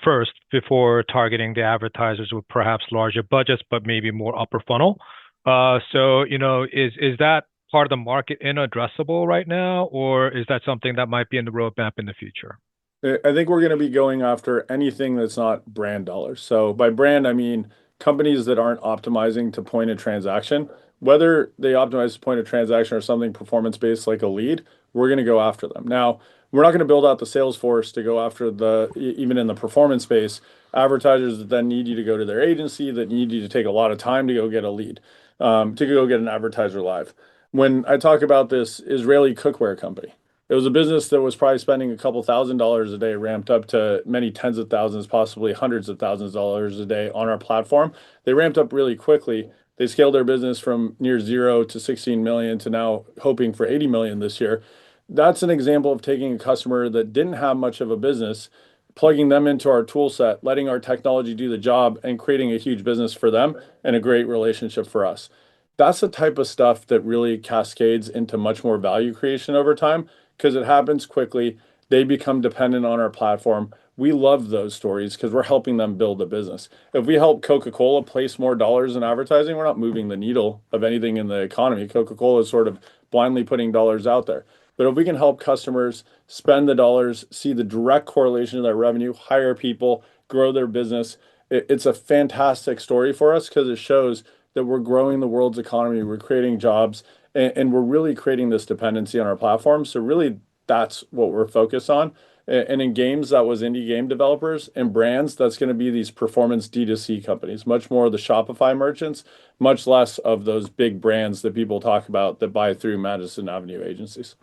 first, before targeting the advertisers with perhaps larger budgets, but maybe more upper funnel. So, is that part of the market inaddressable right now, or is that something that might be in the roadmap in the future? I think we're going to be going after anything that's not brand dollars. So by brand, I mean companies that aren't optimizing to point of transaction. Whether they optimize to point of transaction or something performance-based like a lead, we're going to go after them. Now, we're not going to build out the sales force to go after even in the performance space, advertisers that then need you to go to their agency, that need you to take a lot of time to go get a lead, to go get an advertiser live. When I talk about this Israeli cookware company, it was a business that was probably spending a couple $1,000s a day, ramped up to many tens of thousands, possibly hundreds of thousands of dollars a day on our platform. They ramped up really quickly. They scaled their business from near zero to 16 million to now hoping for 80 million this year. That's an example of taking a customer that didn't have much of a business, plugging them into our tool set, letting our technology do the job, and creating a huge business for them and a great relationship for us. That's the type of stuff that really cascades into much more value creation over time because it happens quickly. They become dependent on our platform. We love those stories because we're helping them build a business. If we help Coca-Cola place more dollars in advertising, we're not moving the needle of anything in the economy. Coca-Cola is sort of blindly putting dollars out there. But if we can help customers spend the dollars, see the direct correlation to their revenue, hire people, grow their business, it's a fantastic story for us because it shows that we're growing the world's economy, we're creating jobs, and we're really creating this dependency on our platform. So really, that's what we're focused on. And in games, that was indie game developers, and brands, that's going to be these performance D2C companies, much more of the Shopify merchants, much less of those big brands that people talk about that buy through Madison Avenue agencies.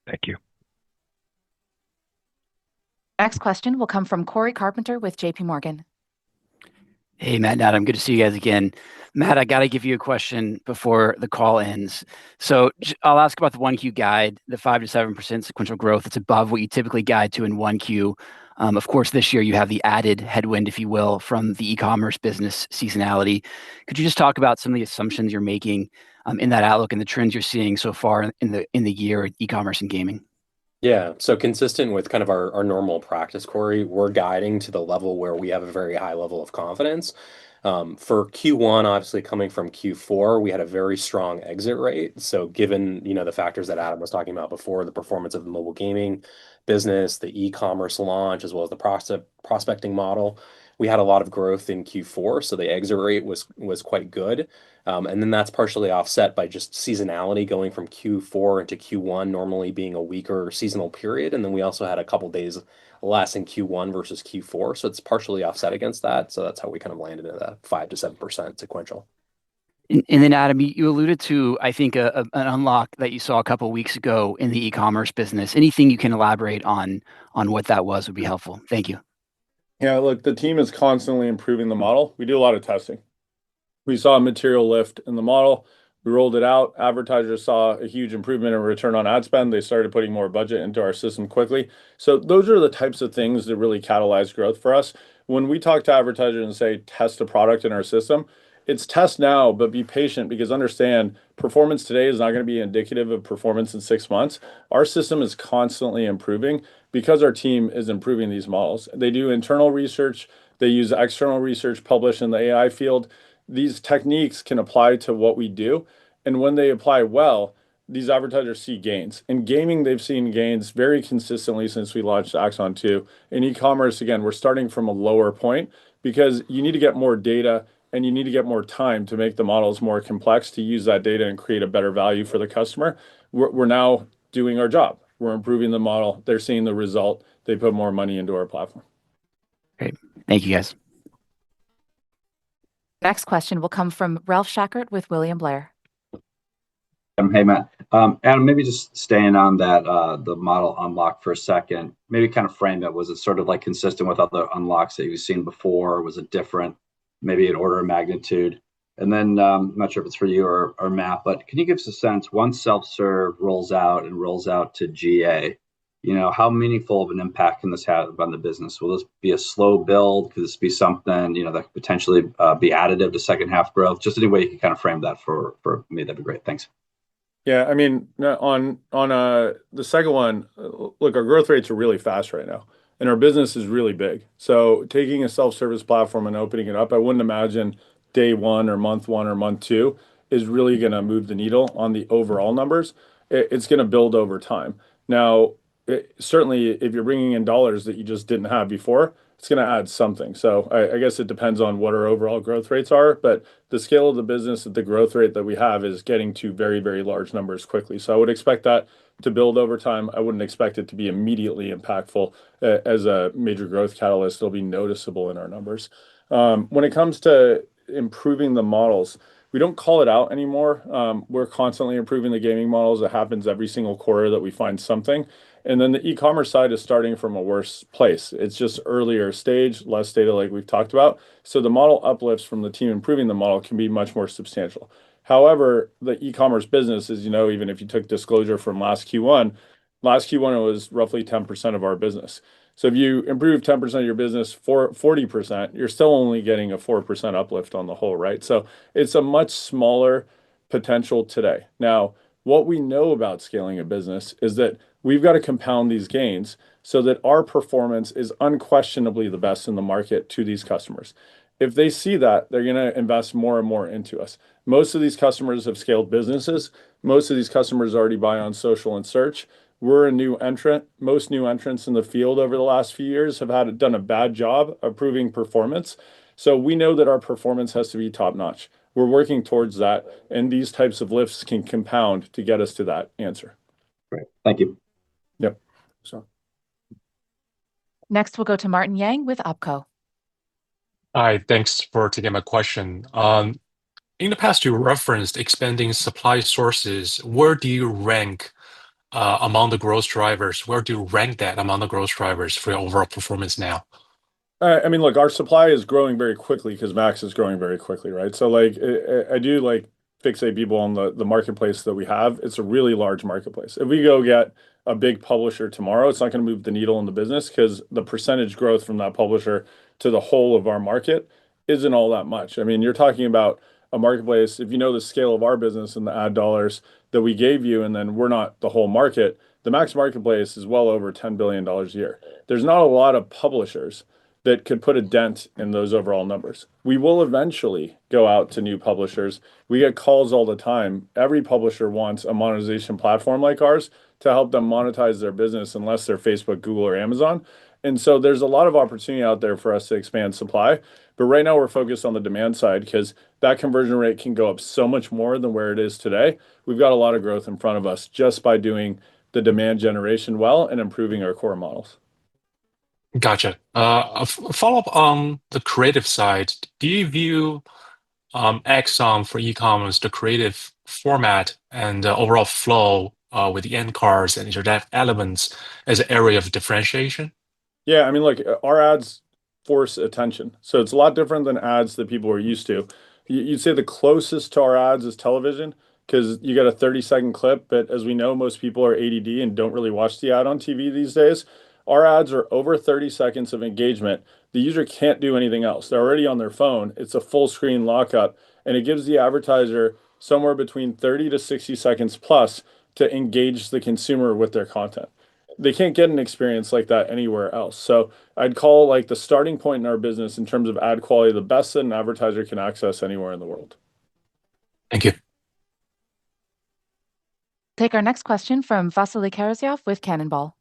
Thank you. Next question will come from Corey Carpenter with JP Morgan. Hey, Matt and Adam, good to see you guys again. Matt, I got to give you a question before the call ends. So I'll ask about the 1Q guide, the 5 to 7% sequential growth. It's above what you typically guide to in 1Q. Of course, this year you have the added headwind, if you will, from the e-commerce business seasonality. Could you just talk about some of the assumptions you're making in that outlook and the trends you're seeing so far in the year in e-commerce and gaming? Yeah, so consistent with kind of our normal practice, Corey, we're guiding to the level where we have a very high level of confidence. For Q1, obviously coming from Q4, we had a very strong exit rate. So given, the factors that Adam was talking about before, the performance of the mobile gaming business, the e-commerce launch, as well as the prospecting model, we had a lot of growth in Q4. So the exit rate was quite good. And then that's partially offset by just seasonality going from Q4 into Q1, normally being a weaker seasonal period. And then we also had a couple days less in Q1 versus Q4. So it's partially offset against that. So that's how we kind of landed at that 5 to 7% sequential. And then, Adam, you alluded to, I think, an unlock that you saw a couple of weeks ago in the e-commerce business. Anything you can elaborate on what that was would be helpful. Thank you. Yeah, look, the team is constantly improving the model. We do a lot of testing. We saw a material lift in the model. We rolled it out. Advertisers saw a huge improvement in return on ad spend. They started putting more budget into our system quickly. So those are the types of things that really catalyze growth for us. When we talk to advertisers and say, test a product in our system, it's test now, but be patient because understand performance today is not going to be indicative of performance in 6 months. Our system is constantly improving because our team is improving these models. They do internal research. They use external research published in the AI field. These techniques can apply to what we do. And when they apply well, these advertisers see gains. In gaming, they've seen gains very consistently since we launched Axon 2. In e-commerce, again, we're starting from a lower point because you need to get more data and you need to get more time to make the models more complex to use that data and create a better value for the customer. We're now doing our job. We're improving the model. They're seeing the result. They put more money into our platform. Great. Thank you, guys. Next question will come from Ralph Schackert with William Blair. Hey, Matt. Adam, maybe just staying on that, the model unlock for a second, maybe kind of frame it. Was it sort of like consistent with other unlocks that you've seen before? Was it different, maybe an order of magnitude? And then I'm not sure if it's for you or Matt, but can you give us a sense, once self-serve rolls out to GA, how meaningful of an impact can this have on the business? Will this be a slow build? Could this be something, that could potentially be additive to second half growth? Just any way you can kind of frame that for me, that'd be great. Thanks. Yeah, I mean, on the second one, look, our growth rates are really fast right now, and our business is really big. So taking a self-service platform and opening it up, I wouldn't imagine day one or month two is really going to move the needle on the overall numbers. It's going to build over time. Now, certainly, if you're bringing in dollars that you just didn't have before, it's going to add something. So I guess it depends on what our overall growth rates are, but the scale of the business at the growth rate that we have is getting to very, very large numbers quickly. So I would expect that to build over time. I wouldn't expect it to be immediately impactful as a major growth catalyst. It'll be noticeable in our numbers. When it comes to improving the models, we don't call it out anymore. We're constantly improving the gaming models. It happens every single quarter that we find something. And then the e-commerce side is starting from a worse place. It's just earlier stage, less data like we've talked about. So the model uplifts from the team improving the model can be much more substantial. However, the e-commerce business, as you know, even if you took disclosure from last Q1 it was roughly 10% of our business. So if you improve 10% of your business for 40%, you're still only getting a 4% uplift on the whole, right? So it's a much smaller potential today. Now, what we know about scaling a business is that we've got to compound these gains so that our performance is unquestionably the best in the market to these customers. If they see that, they're going to invest more and more into us. Most of these customers have scaled businesses. Most of these customers already buy on social and search. We're a new entrant. Most new entrants in the field over the last few years have done a bad job of proving performance. So we know that our performance has to be top notch. We're working towards that, and these types of lifts can compound to get us to that answer. Great. Thank you. Yep. So. Next, we'll go to Martin Yang with Opco. Hi, thanks for taking my question. In the past, you referenced expanding supply sources. Where do you rank among the growth drivers? Where do you rank that among the growth drivers for your overall performance now? I mean, look, our supply is growing very quickly because Max is growing very quickly, right? So I do fixate people on the marketplace that we have. It's a really large marketplace. If we go get a big publisher tomorrow, it's not going to move the needle in the business because the percentage growth from that publisher to the whole of our market isn't all that much. I mean, you're talking about a marketplace. If you know the scale of our business and the ad dollars that we gave you, and then we're not the whole market, the Max marketplace is well over $10 billion a year. There's not a lot of publishers that could put a dent in those overall numbers. We will eventually go out to new publishers. We get calls all the time. Every publisher wants a monetization platform like ours to help them monetize their business unless they're Facebook, Google, or Amazon. And so there's a lot of opportunity out there for us to expand supply. But right now we're focused on the demand side because that conversion rate can go up so much more than where it is today. We've got a lot of growth in front of us just by doing the demand generation well and improving our core models. Gotcha. A follow-up on the creative side. Do you view Axon for e-commerce, the creative format and the overall flow with the end cards and interactive elements as an area of differentiation? Yeah, I mean, look, our ads force attention. So it's a lot different than ads that people are used to. You'd say the closest to our ads is television because you get a 30-second clip, but as we know, most people are ADD and don't really watch the ad on TV these days. Our ads are over 30 seconds of engagement. The user can't do anything else. They're already on their phone. It's a full screen lockup, and it gives the advertiser somewhere between 30 to 60 seconds plus to engage the consumer with their content. They can't get an experience like that anywhere else. So I'd call the starting point in our business in terms of ad quality the best that an advertiser can access anywhere in the world. Thank you. Take our next question from Vasily Karasyov with Cannonball.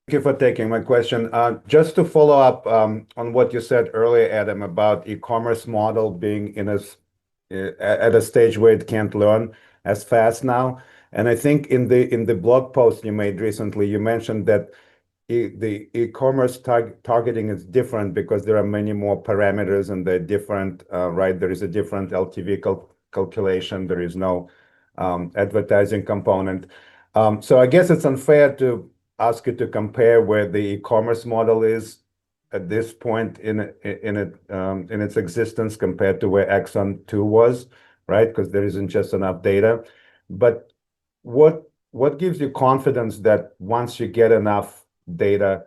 Thank you for taking my question. Just to follow up on what you said earlier, Adam, about e-commerce model being at a stage where it can't learn as fast now. And I think in the blog post you made recently, you mentioned that the e-commerce targeting is different because there are many more parameters and they're different, right? There is a different LTV calculation. There is no advertising component. So I guess it's unfair to ask you to compare where the e-commerce model is at this point in its existence compared to where Axon 2 was, right? Because there isn't just enough data. But what gives you confidence that once you get enough data,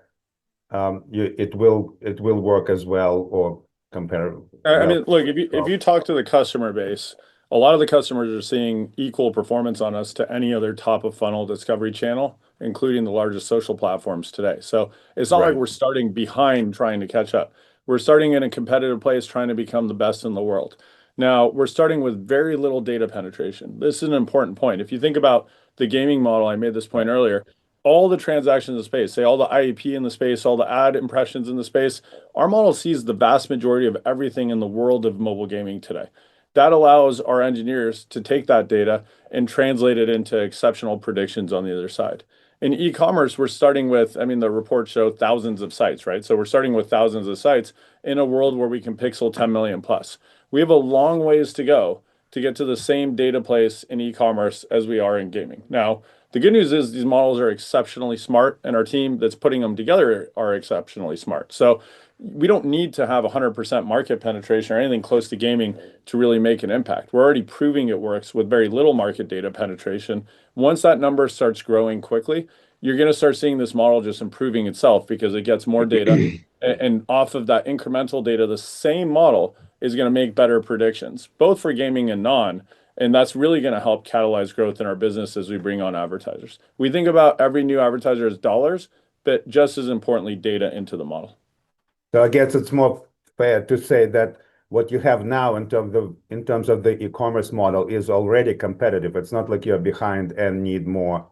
it will work as well or compare I well? mean, look, if you talk to the customer base, a lot of the customers are seeing equal performance on us to any other top of funnel discovery channel, including the largest social platforms today. So it's not like Right. we're starting behind trying to catch up. We're starting in a competitive place trying to become the best in the world. Now, we're starting with very little data penetration. This is an important point. If you think about the gaming model, I made this point earlier, all the transactions in the space, say all the IEP in the space, all the ad impressions in the space, our model sees the vast majority of everything in the world of mobile gaming today. That allows our engineers to take that data and translate it into exceptional predictions on the other side. In e-commerce, we're starting with, I mean, the reports show thousands of sites, right? So we're starting with thousands of sites in a world where we can pixel 10 million plus. We have a long ways to go to get to the same data place in e-commerce as we are in gaming. Now, the good news is these models are exceptionally smart, and our team that's putting them together are exceptionally smart. So we don't need to have 100% market penetration or anything close to gaming to really make an impact. We're already proving it works with very little market data penetration. Once that number starts growing quickly, you're going to start seeing this model just improving itself because it gets more data. And off of that incremental data, the same model is going to make better predictions, both for gaming and non. And that's really going to help catalyze growth in our business as we bring on advertisers. We think about every new advertiser as dollars, but just as importantly, data into the model. So I guess it's more fair to say that what you have now in terms of the e-commerce model is already competitive. It's not like you're behind and need more.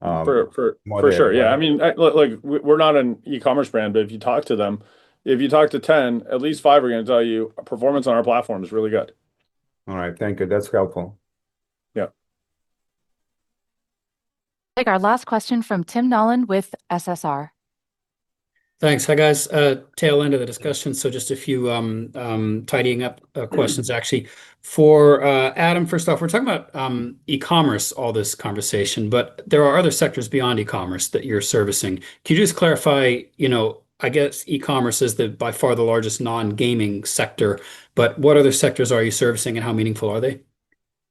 For data, sure, yeah. right? I mean, like we're not an e-commerce brand, but if you talk to them, if you talk to 10, at least 5 are going to tell you performance on our platform is really good. All right, thank you. That's helpful. Yeah. Take our last question from Tim Nollen with SSR. Thanks. Hi, guys. Tail end of the discussion, so just a few tidying up questions, actually. For Adam, first off, we're talking about e-commerce, all this conversation, but there are other sectors beyond e-commerce that you're servicing. Can you just clarify, I guess e-commerce is by far the largest non-gaming sector, but what other sectors are you servicing and how meaningful are they?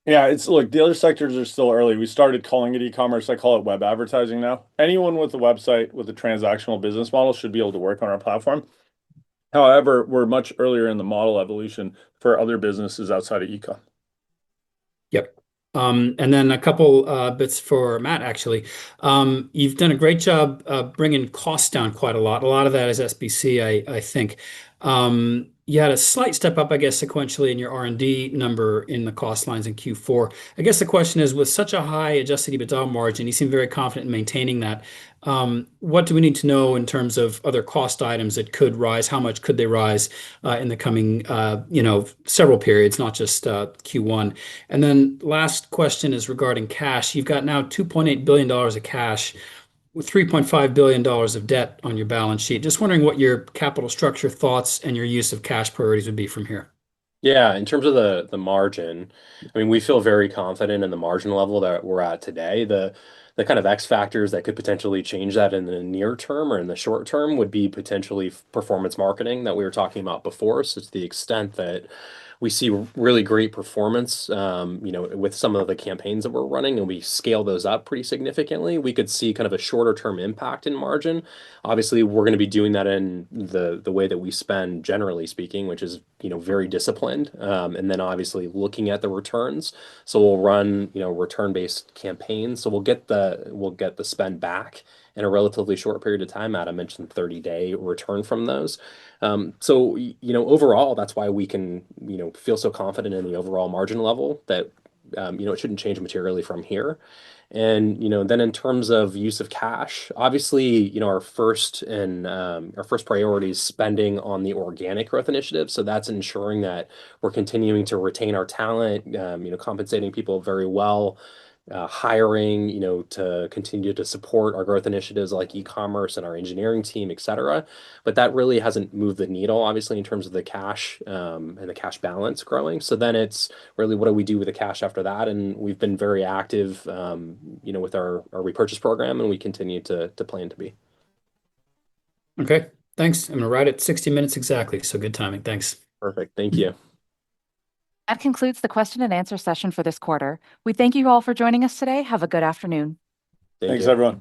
Yeah, look, the other sectors are still early. We started calling it e-commerce. I call it web advertising now. Anyone with a website with a transactional business model should be able to work on our platform. However, we're much earlier in the model evolution for other businesses outside of e-com. Yep. And then a couple bits for Matt, actually. You've done a great job bringing costs down quite a lot. A lot of that is SBC, I think. You had a slight step up, I guess, sequentially in your R&D number in the cost lines in Q4. I guess the question is, with such a high adjusted EBITDA margin, you seem very confident in maintaining that. What do we need to know in terms of other cost items that could rise? How much could they rise in the coming, several periods, not just Q1? And then last question is regarding cash. You've got now $2.8 billion of cash with $3.5 billion of debt on your balance sheet. Just wondering what your capital structure thoughts and your use of cash priorities would be from here. Yeah, in terms of the margin, I mean, we feel very confident in the margin level that we're at today. The kind of X factors that could potentially change that in the near term or in the short term would be potentially performance marketing that we were talking about before. So to the extent that we see really great performance, with some of the campaigns that we're running, and we scale those up pretty significantly, we could see kind of a shorter term impact in margin. Obviously, we're going to be doing that in the way that we spend, generally speaking, which is very disciplined, and then obviously looking at the returns. So we'll run return-based campaigns. So we'll get the spend back in a relatively short period of time. Adam mentioned 30-day return from those. So overall, that's why we can feel so confident in the overall margin level that it shouldn't change materially from here. And then in terms of use of cash, obviously our first priority is spending on the organic growth initiative. So that's ensuring that we're continuing to retain our talent, compensating people very well, hiring, to continue to support our growth initiatives like e-commerce and our engineering team, et cetera. But that really hasn't moved the needle, obviously, in terms of the cash and the cash balance growing. So then it's really, what do we do with the cash after that? And we've been very active, with our repurchase program, and we continue to plan to be. Okay, thanks. I'm going to write it 60 minutes exactly. So good timing. Thanks. Perfect. Thank you. That concludes the question and answer session for this quarter. We thank you all for joining us today. Have a good afternoon. Thanks, everyone.